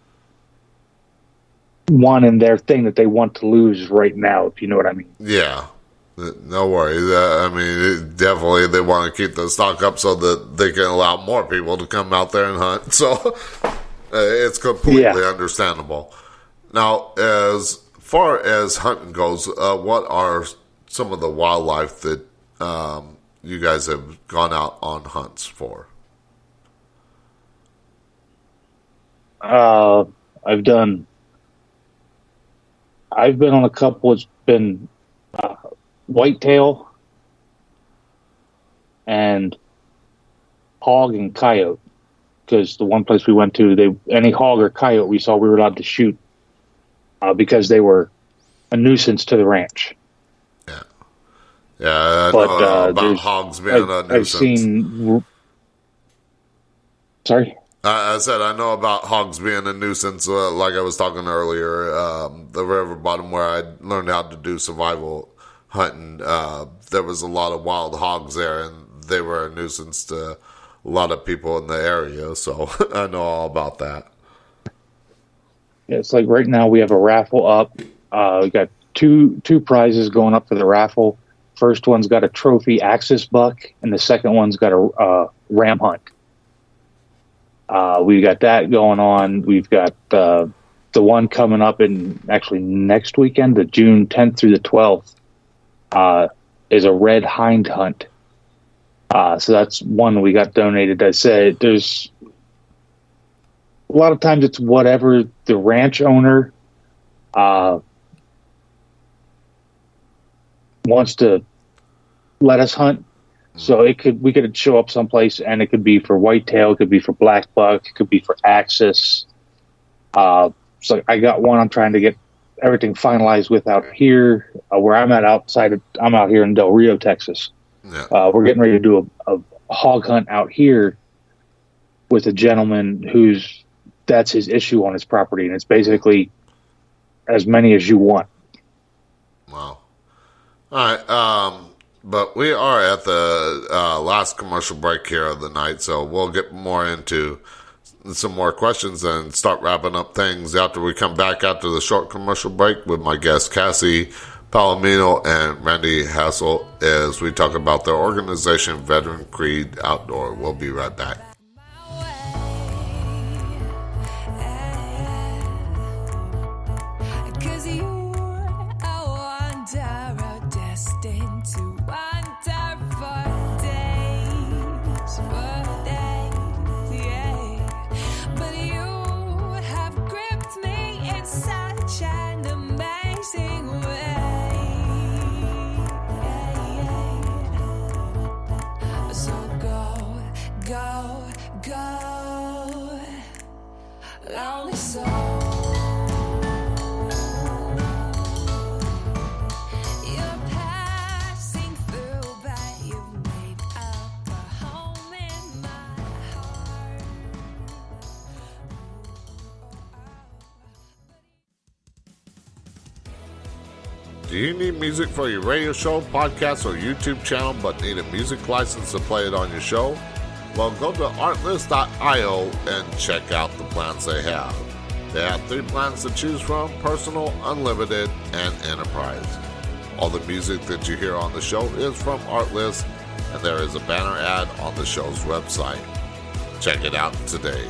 Speaker 4: one in their thing that they want to lose right now, if you know what I mean.
Speaker 1: Yeah. No worries. I mean, definitely they want to keep the stock up so that they can allow more people to come out there and hunt. So it's completely understandable. Now, as far as hunting goes, what are some of the wildlife that you guys have gone out on hunts for?
Speaker 4: I've been on a couple. It's been whitetail and hog and coyote, because the one place we went to, any hog or coyote we saw, we were allowed to shoot because they were a nuisance to the ranch.
Speaker 1: Yeah, I know about hogs being a nuisance.
Speaker 4: Sorry?
Speaker 1: I said I know about hogs being a nuisance, like I was talking earlier. The river bottom where I learned how to do survival hunting, there was a lot of wild hogs there, and they were a nuisance to a lot of people in the area, so I know all about that.
Speaker 4: Yeah, it's like right now we have a raffle up. We got two prizes going up for the raffle. First one's got a trophy axis buck, and the second one's got a ram hunt. We got that going on. We've got the one coming up in actually next weekend, the June 10th through the 12th, is a red hind hunt. So that's one we got donated. I said there's a lot of times it's whatever the ranch owner wants to let us hunt. So we could show up someplace and it could be for whitetail, it could be for black buck, it could be for axis. So I got one I'm trying to get everything finalized with out here where I'm at I'm out here in Del Rio, Texas. Yeah. We're getting ready to do a hog hunt out here with a gentleman that's his issue on his property. And it's basically as many as you want.
Speaker 1: Wow. All right. But we are at the last commercial break here of the night, so we'll get more into some more questions and start wrapping up things after we come back after the short commercial break with my guests Cassie Palomino and Randy Hassel as we talk about their organization, Veteran Creed Outdoor. We'll be right back. Do you need music for your radio show, podcast, or YouTube channel but need a music license to play it on your show? Well, go to artlist.io and check out the plans they have. They have 3 plans to choose from: personal, unlimited, and enterprise. All the music that you hear on the show is from Artlist, and there is a banner ad on the show's website. Check it out today.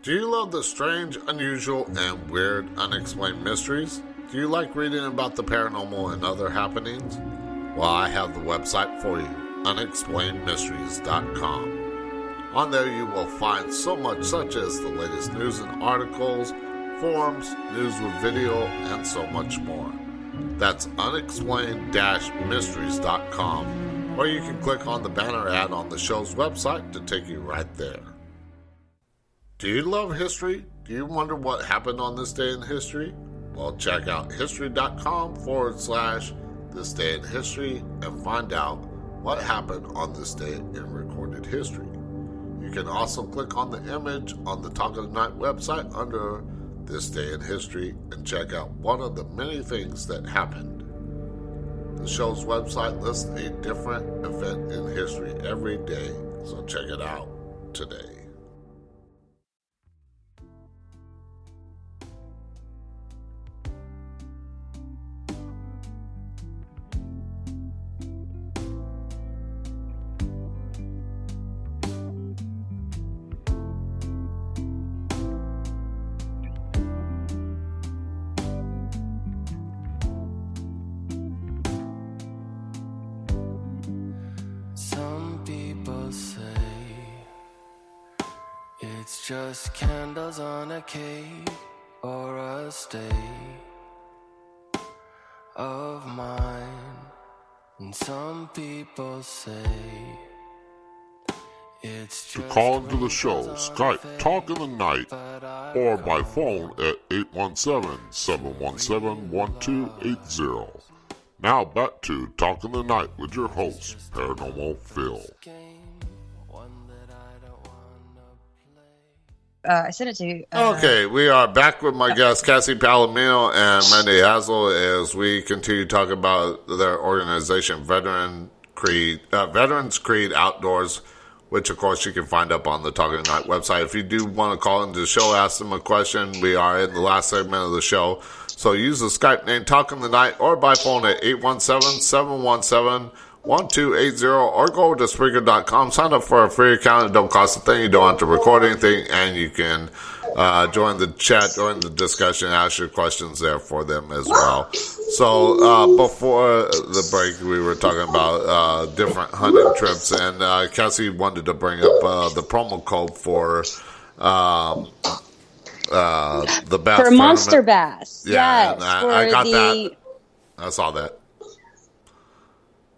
Speaker 1: Do you love the strange, unusual, and weird unexplained mysteries? Do you like reading about the paranormal and other happenings? Well, I have the website for you, unexplainedmysteries.com. On there you will find so much such as the latest news and articles, forums, news with video, and so much more. That's unexplained-mysteries.com, or you can click on the banner ad on the show's website to take you right there. Do you love history? Do you wonder what happened on this day in history? Well, check out history.com/this day in history and find out what happened on this day in recorded history. You can also click on the image on the Talk of the Night website under this day in history and check out one of the many things that happened. The show's website lists a different event in history every day, so check it out today.
Speaker 8: It's just candles on a cake or a state of mine. And some people say it's
Speaker 9: to call into the show, Skype Talk in the Night or by phone at 817-717-1280. Now back to Talk in the Night with your host, Paranormal Phil.
Speaker 2: I sent it to you.
Speaker 1: Okay, we are back with my guests, Cassie Palomino and Randy Hassel, as we continue to talk about their organization, Veterans Creed Outdoors, which of course you can find up on the Talking Tonight website. If you do want to call into the show, ask them a question, we are in the last segment of the show. So use the Skype name Talking Tonight or by phone at 817-717-1280 or go to Spreaker.com. Sign up for a free account. It don't cost a thing. You don't have to record anything, and you can join the chat, join the discussion, ask your questions there for them as well. So before the break, we were talking about different hunting trips, and Cassie wanted to bring up the promo code for the bass
Speaker 2: for monster
Speaker 1: tournament.
Speaker 2: bass.
Speaker 1: Yeah,
Speaker 2: yes,
Speaker 1: I got that. I saw that.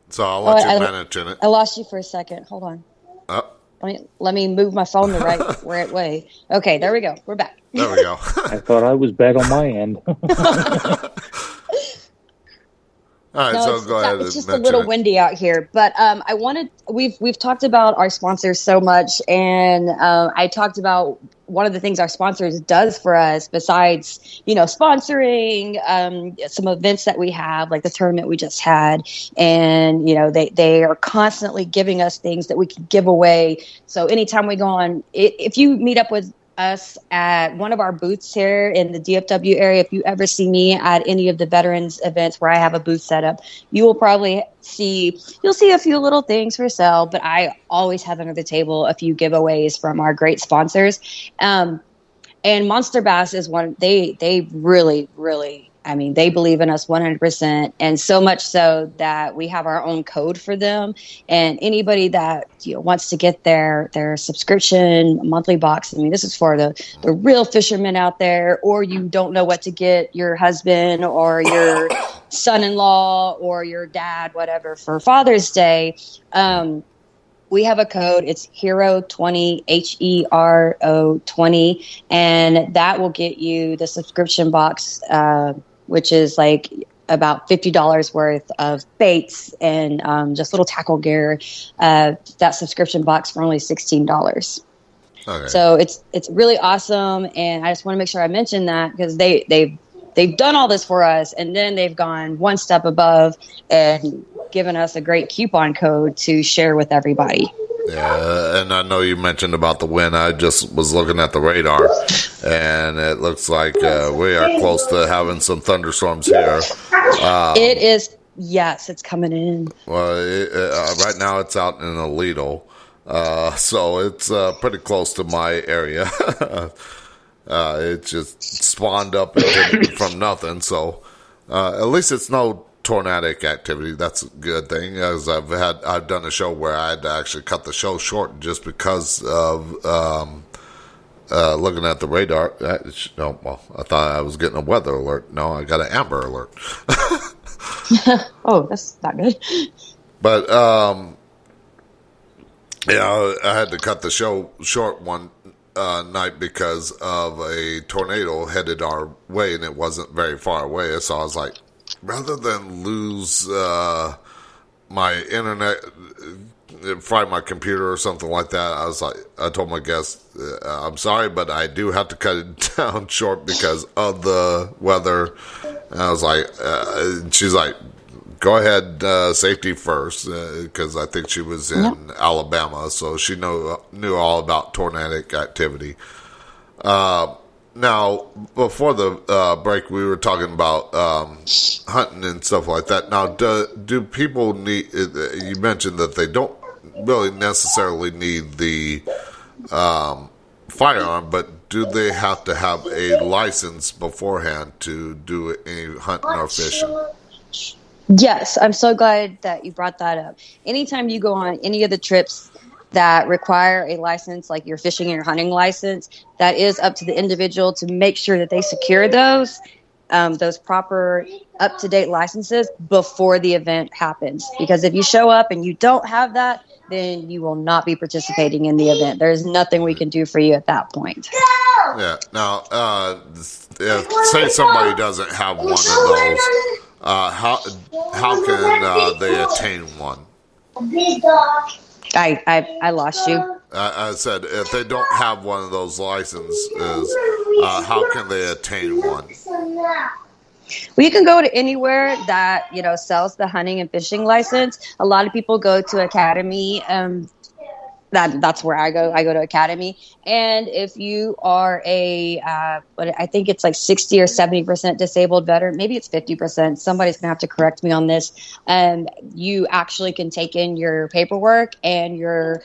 Speaker 1: So I'll let you manage in it.
Speaker 2: I lost you for a second. Hold on. Let me move my phone the right way. Okay, there we go. We're back.
Speaker 1: There we go.
Speaker 4: I thought I was back on my end.
Speaker 1: All right, so go ahead.
Speaker 2: It's just a little windy out here, but we've talked about our sponsors so much, and I talked about one of the things our sponsors does for us besides, sponsoring some events that we have, like the tournament we just had, and they are constantly giving us things that we can give away. So anytime we go on, if you meet up with us at one of our booths here in the DFW area, if you ever see me at any of the veterans events where I have a booth set up, you will probably see a few little things for sale, but I always have under the table a few giveaways from our great sponsors. And Monster Bass is one. They really, really, they believe in us 100%, and so much so that we have our own code for them. And anybody that wants to get their subscription monthly box, this is for the real fishermen out there, or you don't know what to get your husband or your son-in-law or your dad, whatever, for Father's Day. We have a code. It's HERO20, HERO20, and that will get you the subscription box, which is like about $50 worth of baits and just little tackle gear. That subscription box for only $16. Okay. So it's really awesome, and I just want to make sure I mention that because they've done all this for us, and then they've gone one step above and given us a great coupon code to share with everybody.
Speaker 1: Yeah, and I know you mentioned about the wind. I just was looking at the radar, and it looks like we are close to having some thunderstorms here.
Speaker 2: It is, yes, it's coming in.
Speaker 1: Well, right now it's out in Aledo, so it's pretty close to my area. It just spawned up from nothing, so at least it's no tornadic activity. That's a good thing, as I've done a show where I had to actually cut the show short just because of looking at the radar. I thought I was getting a weather alert. No, I got an amber alert.
Speaker 2: Oh, that's not good.
Speaker 1: But I had to cut the show short one night because of a tornado headed our way, and it wasn't very far away. So I was like, rather than lose my internet, fry my computer or something like that, I told my guest, I'm sorry, but I do have to cut it down short because of the weather. And I was like, she's like, go ahead, safety first, because I think she was in Alabama, so she knew all about tornadic activity. Now, before the break, we were talking about hunting and stuff like that. Now, do people need? You mentioned that they don't really necessarily need the firearm, but do they have to have a license beforehand to do any hunting or fishing?
Speaker 2: Yes, I'm so glad that you brought that up. Anytime you go on any of the trips that require a license, like your fishing and your hunting license, that is up to the individual to make sure that they secure those proper up-to-date licenses before the event happens. Because if you show up and you don't have that, then you will not be participating in the event. There's nothing we can do for you at that point.
Speaker 1: Yeah. Now, say somebody doesn't have one of those, how can they attain one?
Speaker 2: I lost you.
Speaker 1: I said, if they don't have one of those licenses, how can they attain one?
Speaker 2: Well, you can go to anywhere that sells the hunting and fishing license. A lot of people go to Academy that's where I go. I go to Academy. And if you are but I think it's like 60 or 70% disabled veteran, maybe it's 50%. Somebody's gonna have to correct me on this. You actually can take in your paperwork, and your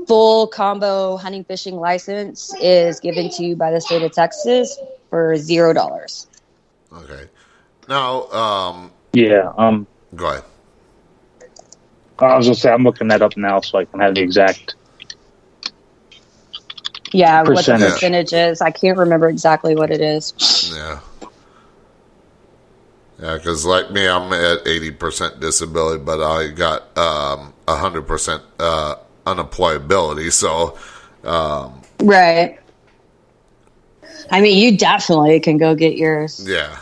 Speaker 2: full combo hunting fishing license is given to you by the state of Texas for $0.
Speaker 1: Okay. Now,
Speaker 4: go
Speaker 1: ahead.
Speaker 4: I was gonna say I'm looking that up now so I can have the exact.
Speaker 2: Yeah,
Speaker 4: percentage.
Speaker 2: what the percentage is. I can't remember exactly what it is.
Speaker 1: Yeah. Yeah, because like me, I'm at 80% disability, but I got 100% unemployability. So,
Speaker 2: right. I mean, you definitely can go get yours.
Speaker 1: Yeah.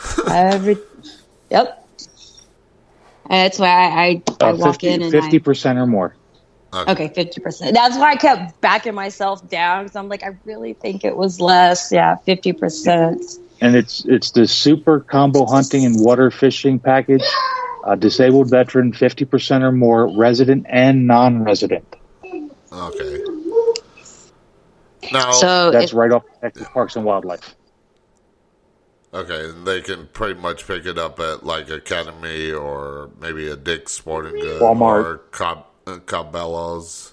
Speaker 2: Yep. And that's why I walk in and
Speaker 4: 50% or more.
Speaker 2: Okay, 50%. That's why I kept backing myself down, because I'm like, I really think it was less. Yeah, 50%.
Speaker 4: And it's the super combo hunting and water fishing package. Disabled veteran, 50% or more, resident and non-resident.
Speaker 1: Okay. Now,
Speaker 2: so
Speaker 4: that's right off Texas Parks and Wildlife.
Speaker 1: Okay, and they can pretty much pick it up at like Academy or maybe a Dick's Sporting Goods
Speaker 4: Walmart
Speaker 1: or Cabela's.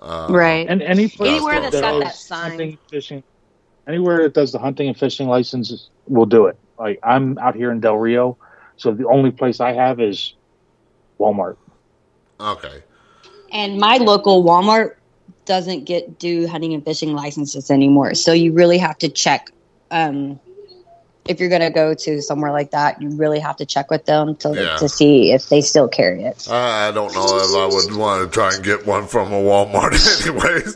Speaker 2: Right.
Speaker 4: And
Speaker 2: anywhere that's got that sign.
Speaker 4: Hunting, fishing, anywhere that does the hunting and fishing licenses will do it. Like I'm out here in Del Rio, so the only place I have is Walmart.
Speaker 1: Okay.
Speaker 2: And my local Walmart doesn't do hunting and fishing licenses anymore. So you really have to check. If you're going to go to somewhere like that, you really have to check with them to see if they still carry it.
Speaker 1: I don't know if I would want to try and get one from a Walmart anyways.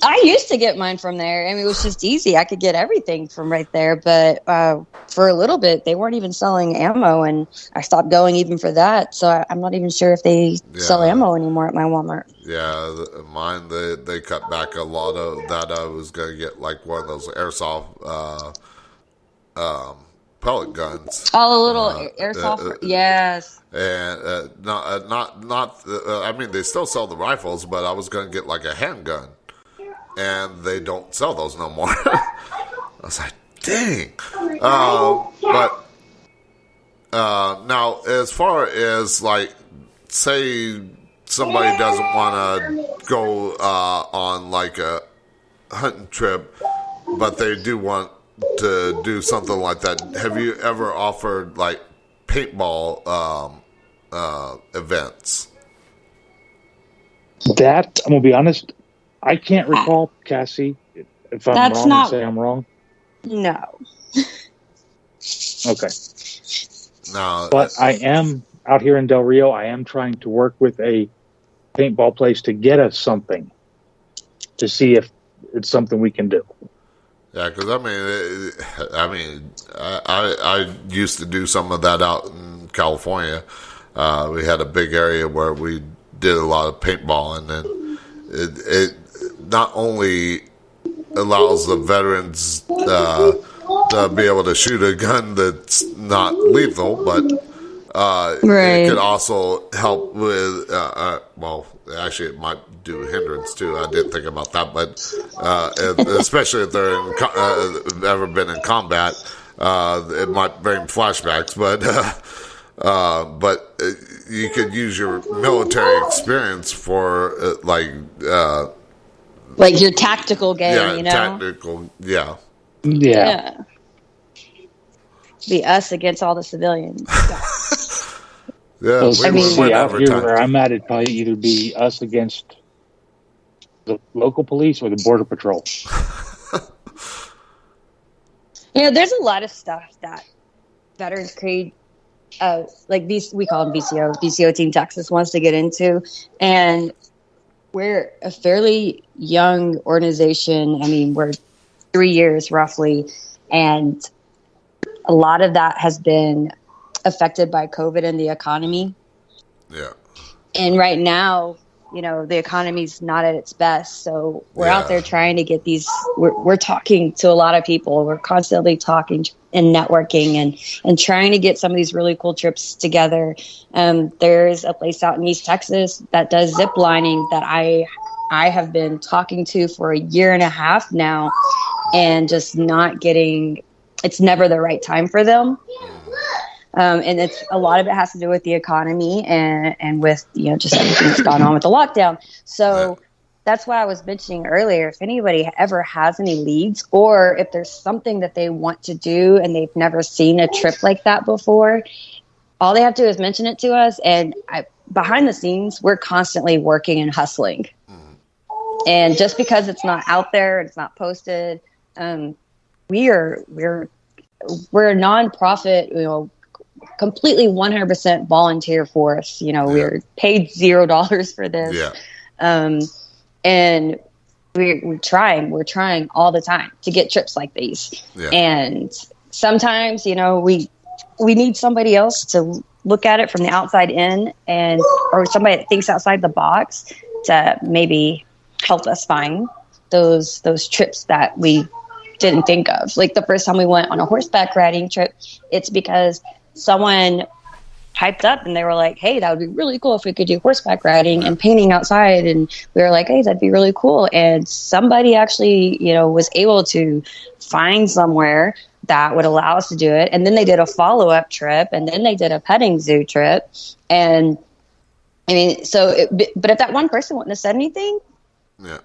Speaker 2: I used to get mine from there. I mean, it was just easy. I could get everything from right there. But for a little bit, they weren't even selling ammo, and I stopped going even for that. So I'm not even sure if they sell ammo anymore at my Walmart.
Speaker 1: Yeah, mine, they cut back a lot of that. I was going to get like one of those airsoft pellet guns.
Speaker 2: Oh, the little airsoft. Yes.
Speaker 1: And not. I mean, they still sell the rifles, but I was going to get like a handgun, and they don't sell those no more. I was like, dang. But now, as far as like, say somebody doesn't want to go on like a hunting trip, but they do want to do something like that. Have you ever offered like paintball events?
Speaker 4: That, I'm gonna be honest, I can't recall, Cassie. If I'm wrong, say I'm wrong.
Speaker 2: No.
Speaker 4: Okay.
Speaker 1: No,
Speaker 4: but I am out here in Del Rio. I am trying to work with a paintball place to get us something to see if it's something we can do.
Speaker 1: Yeah, because I used to do some of that out in California. We had a big area where we did a lot of paintball, and it not only allows the veterans to be able to shoot a gun that's not lethal, but it could also help with well, actually, it might do hindrance too. I didn't think about that, but especially if they're ever been in combat, it might bring flashbacks. But you could use your military experience for like
Speaker 2: your tactical game, you know?
Speaker 1: Tactical, yeah.
Speaker 2: Be us against all the civilians.
Speaker 1: Yeah,
Speaker 4: out here where I'm at, it'd probably either be us against the local police or the border patrol.
Speaker 2: There's a lot of stuff that Veterans Creed, like we call them VCO Team Texas, wants to get into, and we're a fairly young organization. I mean, we're 3 years roughly, and a lot of that has been affected by COVID and the economy.
Speaker 1: Yeah.
Speaker 2: And right now, the economy's not at its best. So we're out there trying to get we're talking to a lot of people. We're constantly talking and networking and trying to get some of these really cool trips together. There's a place out in East Texas that does zip lining that I I have been talking to for a year and a half now, and just not getting, it's never the right time for them. And it's a lot of it has to do with the economy and with, just everything that's gone on with the lockdown. So that's why I was mentioning earlier, if anybody ever has any leads, or if there's something that they want to do and they've never seen a trip like that before, all they have to do is mention it to us. And behind the scenes, we're constantly working and hustling. And just because it's not out there, it's not posted, we're a nonprofit, completely 100% volunteer force. We're paid $0 for this.
Speaker 1: Yeah.
Speaker 2: And we're trying all the time to get trips like these.
Speaker 1: Yeah.
Speaker 2: And sometimes, we need somebody else to look at it from the outside in, or somebody that thinks outside the box to maybe help us find those trips that we didn't think of. Like the first time we went on a horseback riding trip, it's because someone hyped up and they were like, hey, that would be really cool if we could do horseback riding and painting outside. And we were like, hey, that'd be really cool. And somebody actually, was able to find somewhere that would allow us to do it. And then they did a follow-up trip, and then they did a petting zoo trip. And I mean, but if that one person wouldn't have said anything,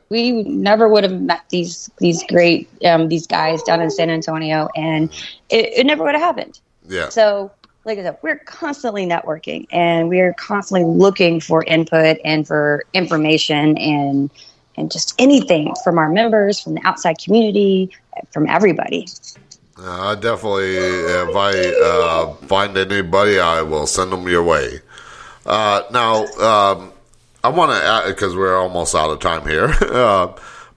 Speaker 2: we never would have met these great, these guys down in San Antonio, and it never would have happened.
Speaker 1: Yeah.
Speaker 2: So, like I said, we're constantly networking, and we're constantly looking for input and for information and just anything from our members, from the outside community, from everybody.
Speaker 1: I definitely, if I find anybody, I will send them your way. Now, I want to add, because we're almost out of time here,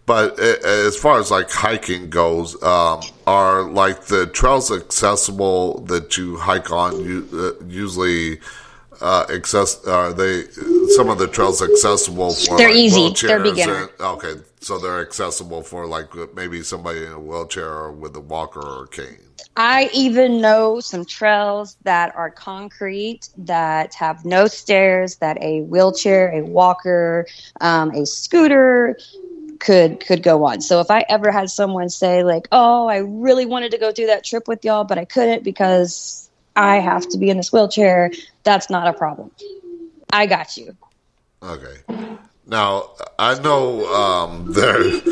Speaker 1: but as far as like hiking goes, are like the trails accessible that you hike on usually are they some of the trails accessible for
Speaker 2: they're
Speaker 1: like
Speaker 2: easy,
Speaker 1: wheelchairs?
Speaker 2: they're beginner.
Speaker 1: Okay, so they're accessible for like maybe somebody in a wheelchair or with a walker or a cane.
Speaker 2: I even know some trails that are concrete, that have no stairs, that a wheelchair, a walker, a scooter could go on. So if I ever had someone say like, oh, I really wanted to go do that trip with y'all, but I couldn't because I have to be in this wheelchair, that's not a problem. I got you. Okay.
Speaker 1: Now, I know there's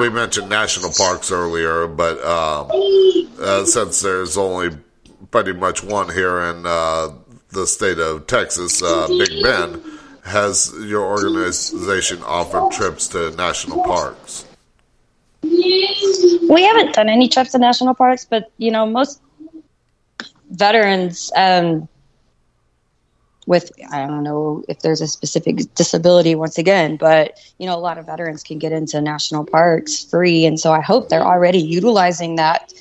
Speaker 1: we mentioned national parks earlier, but since there's only pretty much one here in the state of Texas, Big Bend, has your organization offered trips to national parks?
Speaker 2: We haven't done any trips to national parks, but, most veterans with, I don't know if there's a specific disability once again, but, a lot of veterans can get into national parks free. And so I hope they're already utilizing that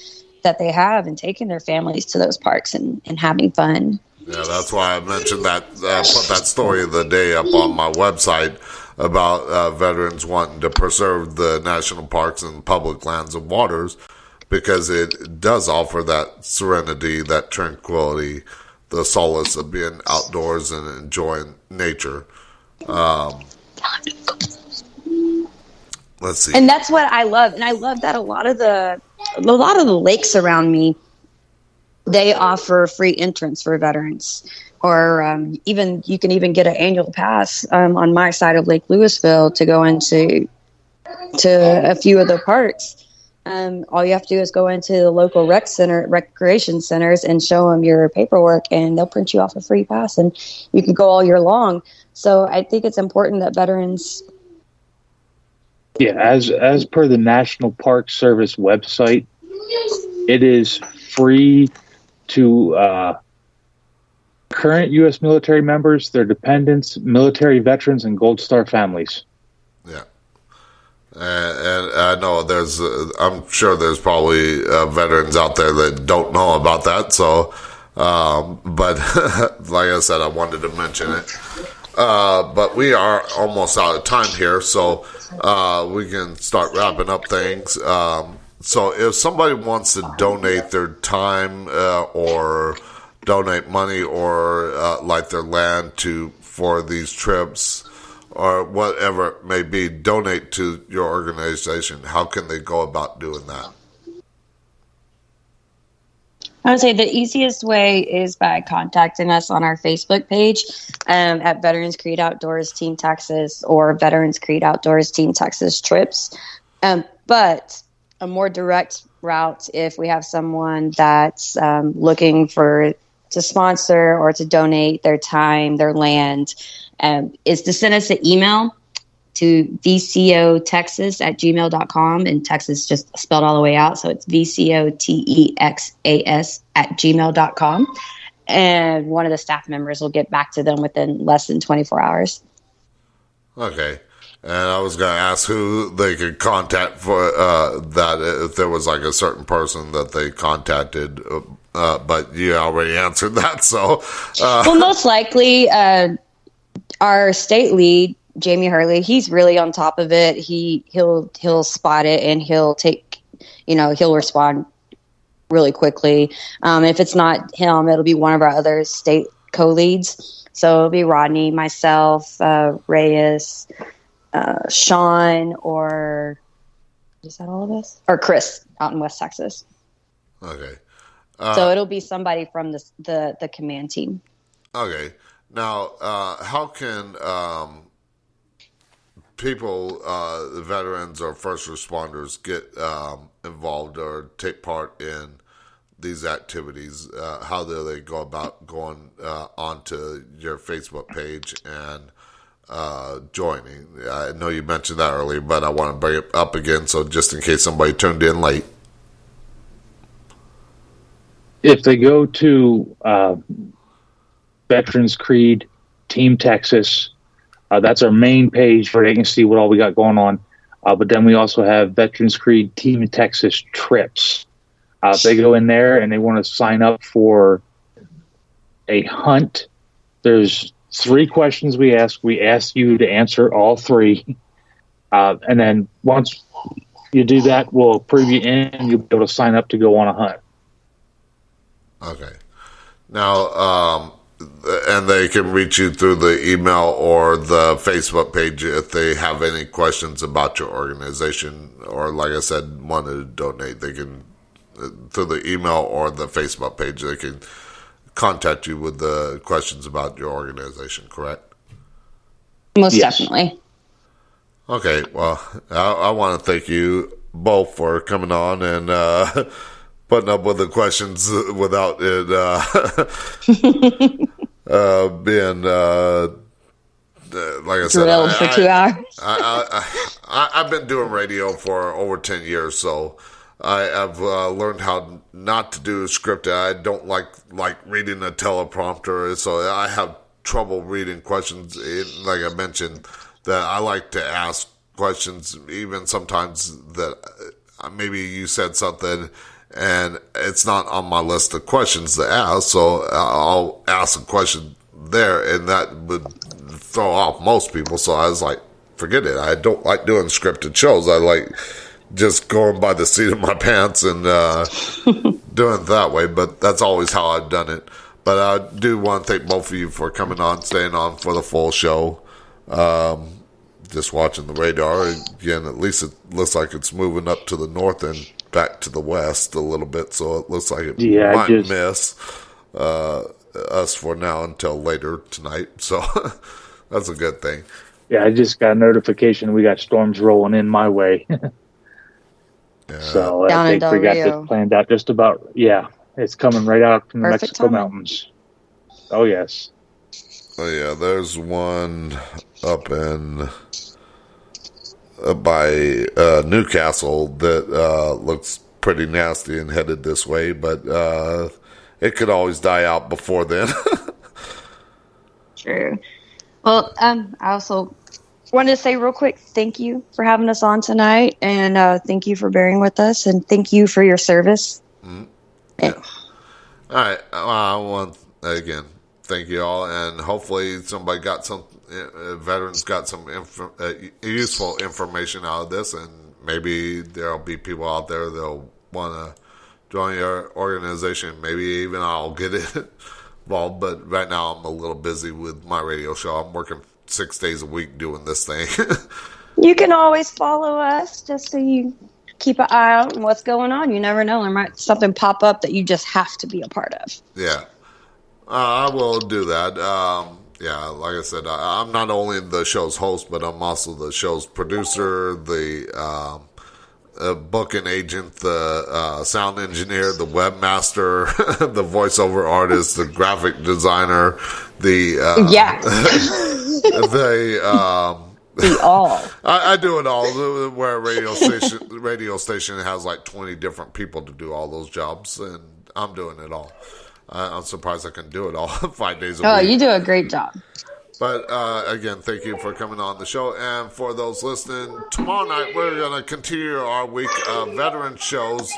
Speaker 2: they have and taking their families to those parks and having fun.
Speaker 1: Yeah, that's why I mentioned that, put that story of the day up on my website about veterans wanting to preserve the national parks and public lands and waters, because it does offer that serenity, that tranquility, the solace of being outdoors and enjoying nature. Let's see.
Speaker 2: And that's what I love. And I love that a lot of the lakes around me, they offer free entrance for veterans, or even you can even get an annual pass on my side of Lake Louisville to go into a few of the parks. All you have to do is go into the local recreation centers and show them your paperwork, and they'll print you off a free pass, and you can go all year long. So I think it's important that veterans.
Speaker 4: Yeah, as per the National Park Service website, it is free to current U.S. military members, their dependents, military veterans, and Gold Star families.
Speaker 1: Yeah. And I know I'm sure there's probably veterans out there that don't know about that. So, but like I said, I wanted to mention it. But we are almost out of time here, so we can start wrapping up things. So if somebody wants to donate their time or donate money or like their land for these trips, or whatever it may be, donate to your organization, how can they go about doing that?
Speaker 2: I would say the easiest way is by contacting us on our Facebook page at Veterans Creed Outdoors Team Texas or Veterans Creed Outdoors Team Texas Trips. But a more direct route, if we have someone that's looking to sponsor or to donate their time, their land, is to send us an email to vcotexas@gmail.com, and Texas just spelled all the way out. So it's vcotexas@gmail.com. And one of the staff members will get back to them within less than 24 hours.
Speaker 1: Okay. And I was going to ask who they could contact for that, if there was like a certain person that they contacted, but you already answered that. So,
Speaker 2: well, most likely our state lead, Jamie Hurley, he's really on top of it. He'll spot it, and he'll respond really quickly. If it's not him, it'll be one of our other state co-leads. So it'll be Rodney, myself, Reyes, Sean, or is that all of us? Or Chris out in West Texas.
Speaker 1: Okay.
Speaker 2: So it'll be somebody from the command team.
Speaker 1: Okay. Now, how can people, veterans or first responders, get involved or take part in these activities? How do they go about going onto your Facebook page and joining? I know you mentioned that earlier, but I want to bring it up again, so just in case somebody turned in late.
Speaker 4: If they go to Veterans Creed Team Texas, that's our main page where they can see what all we got going on. But then we also have Veterans Creed Team Texas Trips. If they go in there and they want to sign up for a hunt, there's 3 questions we ask. We ask you to answer all 3. And then once you do that, we'll approve you in and you'll be able to sign up to go on a hunt.
Speaker 1: Okay. Now, and they can reach you through the email or the Facebook page if they have any questions about your organization, or like I said, want to donate. They can, through the email or the Facebook page, they can contact you with the questions about your organization, correct?
Speaker 2: Most definitely.
Speaker 1: Okay, well, I want to thank you both for coming on and putting up with the questions without it being, like I said,
Speaker 2: drilled for 2 hours.
Speaker 1: I've been doing radio for over 10 years, so I've learned how not to do scripted. I don't like reading a teleprompter, so I have trouble reading questions. Like I mentioned, that I like to ask questions, even sometimes that maybe you said something and it's not on my list of questions to ask, so I'll ask a question there, and that would throw off most people. So I was like, forget it. I don't like doing scripted shows. I like just going by the seat of my pants and doing it that way, but that's always how I've done it. But I do want to thank both of you for coming on, staying on for the full show. Just watching the radar again, at least it looks like it's moving up to the north and back to the west a little bit, so it looks like it might miss us for now until later tonight. So that's a good thing.
Speaker 4: Yeah, I just got a notification we got storms rolling in my way. So
Speaker 2: Down
Speaker 4: I think
Speaker 2: in
Speaker 4: we got
Speaker 2: Del Rio.
Speaker 4: this planned out just about. Yeah, it's coming right out from the
Speaker 2: Perfect
Speaker 4: Mexico
Speaker 2: timing.
Speaker 4: mountains. Oh yes.
Speaker 1: Oh yeah, there's one up by Newcastle that looks pretty nasty and headed this way, but it could always die out before then.
Speaker 2: True. Well, I also wanted to say real quick, thank you for having us on tonight, and thank you for bearing with us, and thank you for your service.
Speaker 1: Mm-hmm. Yeah. All right. I want again thank you all, and hopefully somebody got some veterans got some useful information out of this, and maybe there'll be people out there that'll want to join your organization. Maybe even I'll get it involved, but right now I'm a little busy with my radio show. I'm working 6 days a week doing this thing.
Speaker 2: You can always follow us just so you keep an eye out on what's going on. You never know. There might something pop up that you just have to be a part of.
Speaker 1: Yeah. I will do that. Yeah, like I said, I'm not only the show's host, but I'm also the show's producer, the booking agent, the sound engineer, the webmaster, the voiceover artist, the graphic designer, the
Speaker 2: all.
Speaker 1: I do it all. Where a radio station has like 20 different people to do all those jobs, and I'm doing it all. I'm surprised I can do it all 5 days a week.
Speaker 2: Oh, you do a great job.
Speaker 1: But again, thank you for coming on the show. And for those listening, tomorrow night we're going to continue our week of veteran shows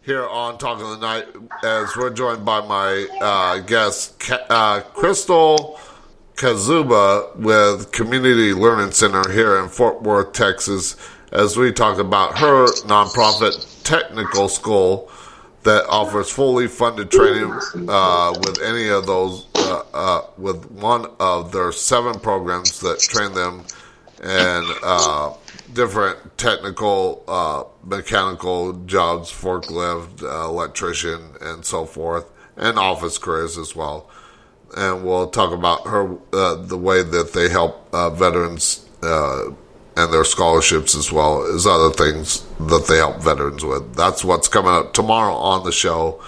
Speaker 1: here on Talk of the Night, as we're joined by my guest, Crystal Kazuba with Community Learning Center here in Fort Worth, Texas, as we talk about her nonprofit technical school that offers fully funded training with any of those, with one of their 7 programs that train them in different technical, mechanical jobs, forklift, electrician, and so forth, and office careers as well. And we'll talk about her, the way that they help veterans and their scholarships, as well as other things that they help veterans with. That's what's coming up tomorrow on the show.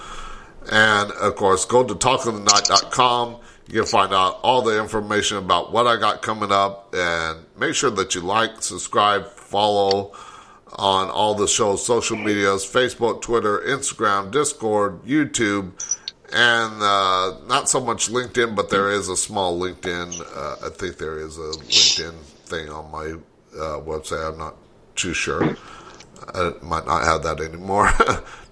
Speaker 1: And, of course, go to talkofthenight.com. You can find out all the information about what I got coming up. And make sure that you like, subscribe, follow on all the show's social medias, Facebook, Twitter, Instagram, Discord, YouTube, and not so much LinkedIn, but there is a small LinkedIn. I think there is a LinkedIn thing on my website. I'm not too sure. I might not have that anymore.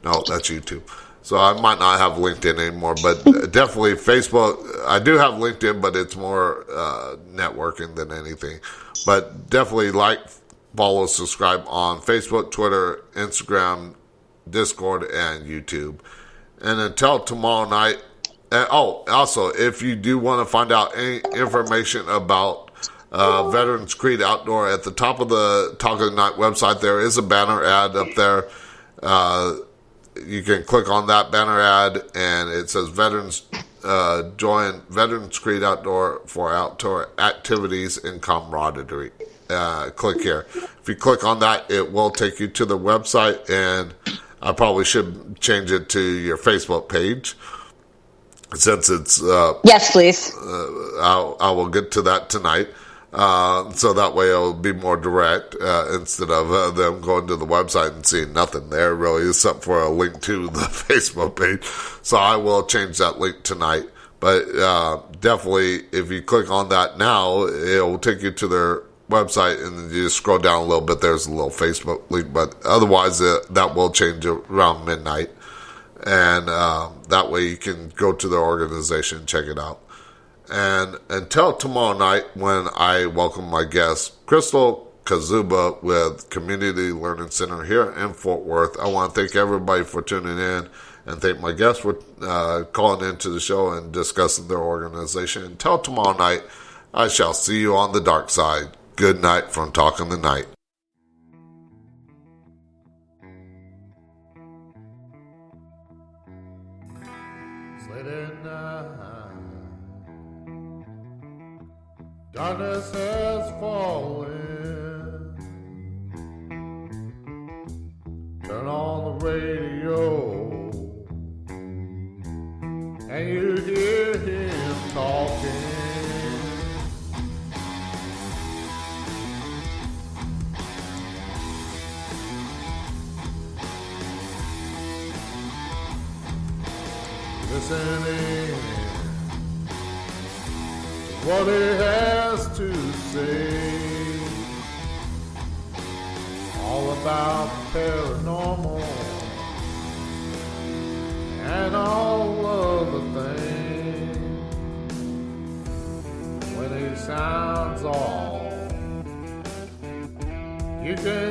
Speaker 1: No, that's YouTube. So I might not have LinkedIn anymore, but definitely Facebook. I do have LinkedIn, but it's more networking than anything. But definitely like, follow, subscribe on Facebook, Twitter, Instagram, Discord, and YouTube. And until tomorrow night, also, if you do want to find out any information about Veterans Creed Outdoor, at the top of the Talk of the Night website, there is a banner ad up there. You can click on that banner ad, and it says Veterans join Veterans Creed Outdoor for outdoor activities and camaraderie. Click here. If you click on that, it will take you to the website, and I probably should change it to your Facebook page, since it's
Speaker 2: yes, please.
Speaker 1: I will get to that tonight. So that way it'll be more direct, instead of them going to the website and seeing nothing there really, except for a link to the Facebook page. So I will change that link tonight. But definitely, if you click on that now, it will take you to their website, and then you just scroll down a little bit. There's a little Facebook link, but otherwise that will change around midnight. And that way you can go to their organization and check it out. And until tomorrow night, when I welcome my guest, Crystal Kazuba with Community Learning Center here in Fort Worth, I want to thank everybody for tuning in, and thank my guests for calling into the show and discussing their organization. Until tomorrow night, I shall see you on the dark side. Good night from Talking the Night.
Speaker 9: Darkness has fallen. Turn on the radio, and you hear him talking. Listening what he has to say, all about paranormal and all of the things. When he sounds off, you can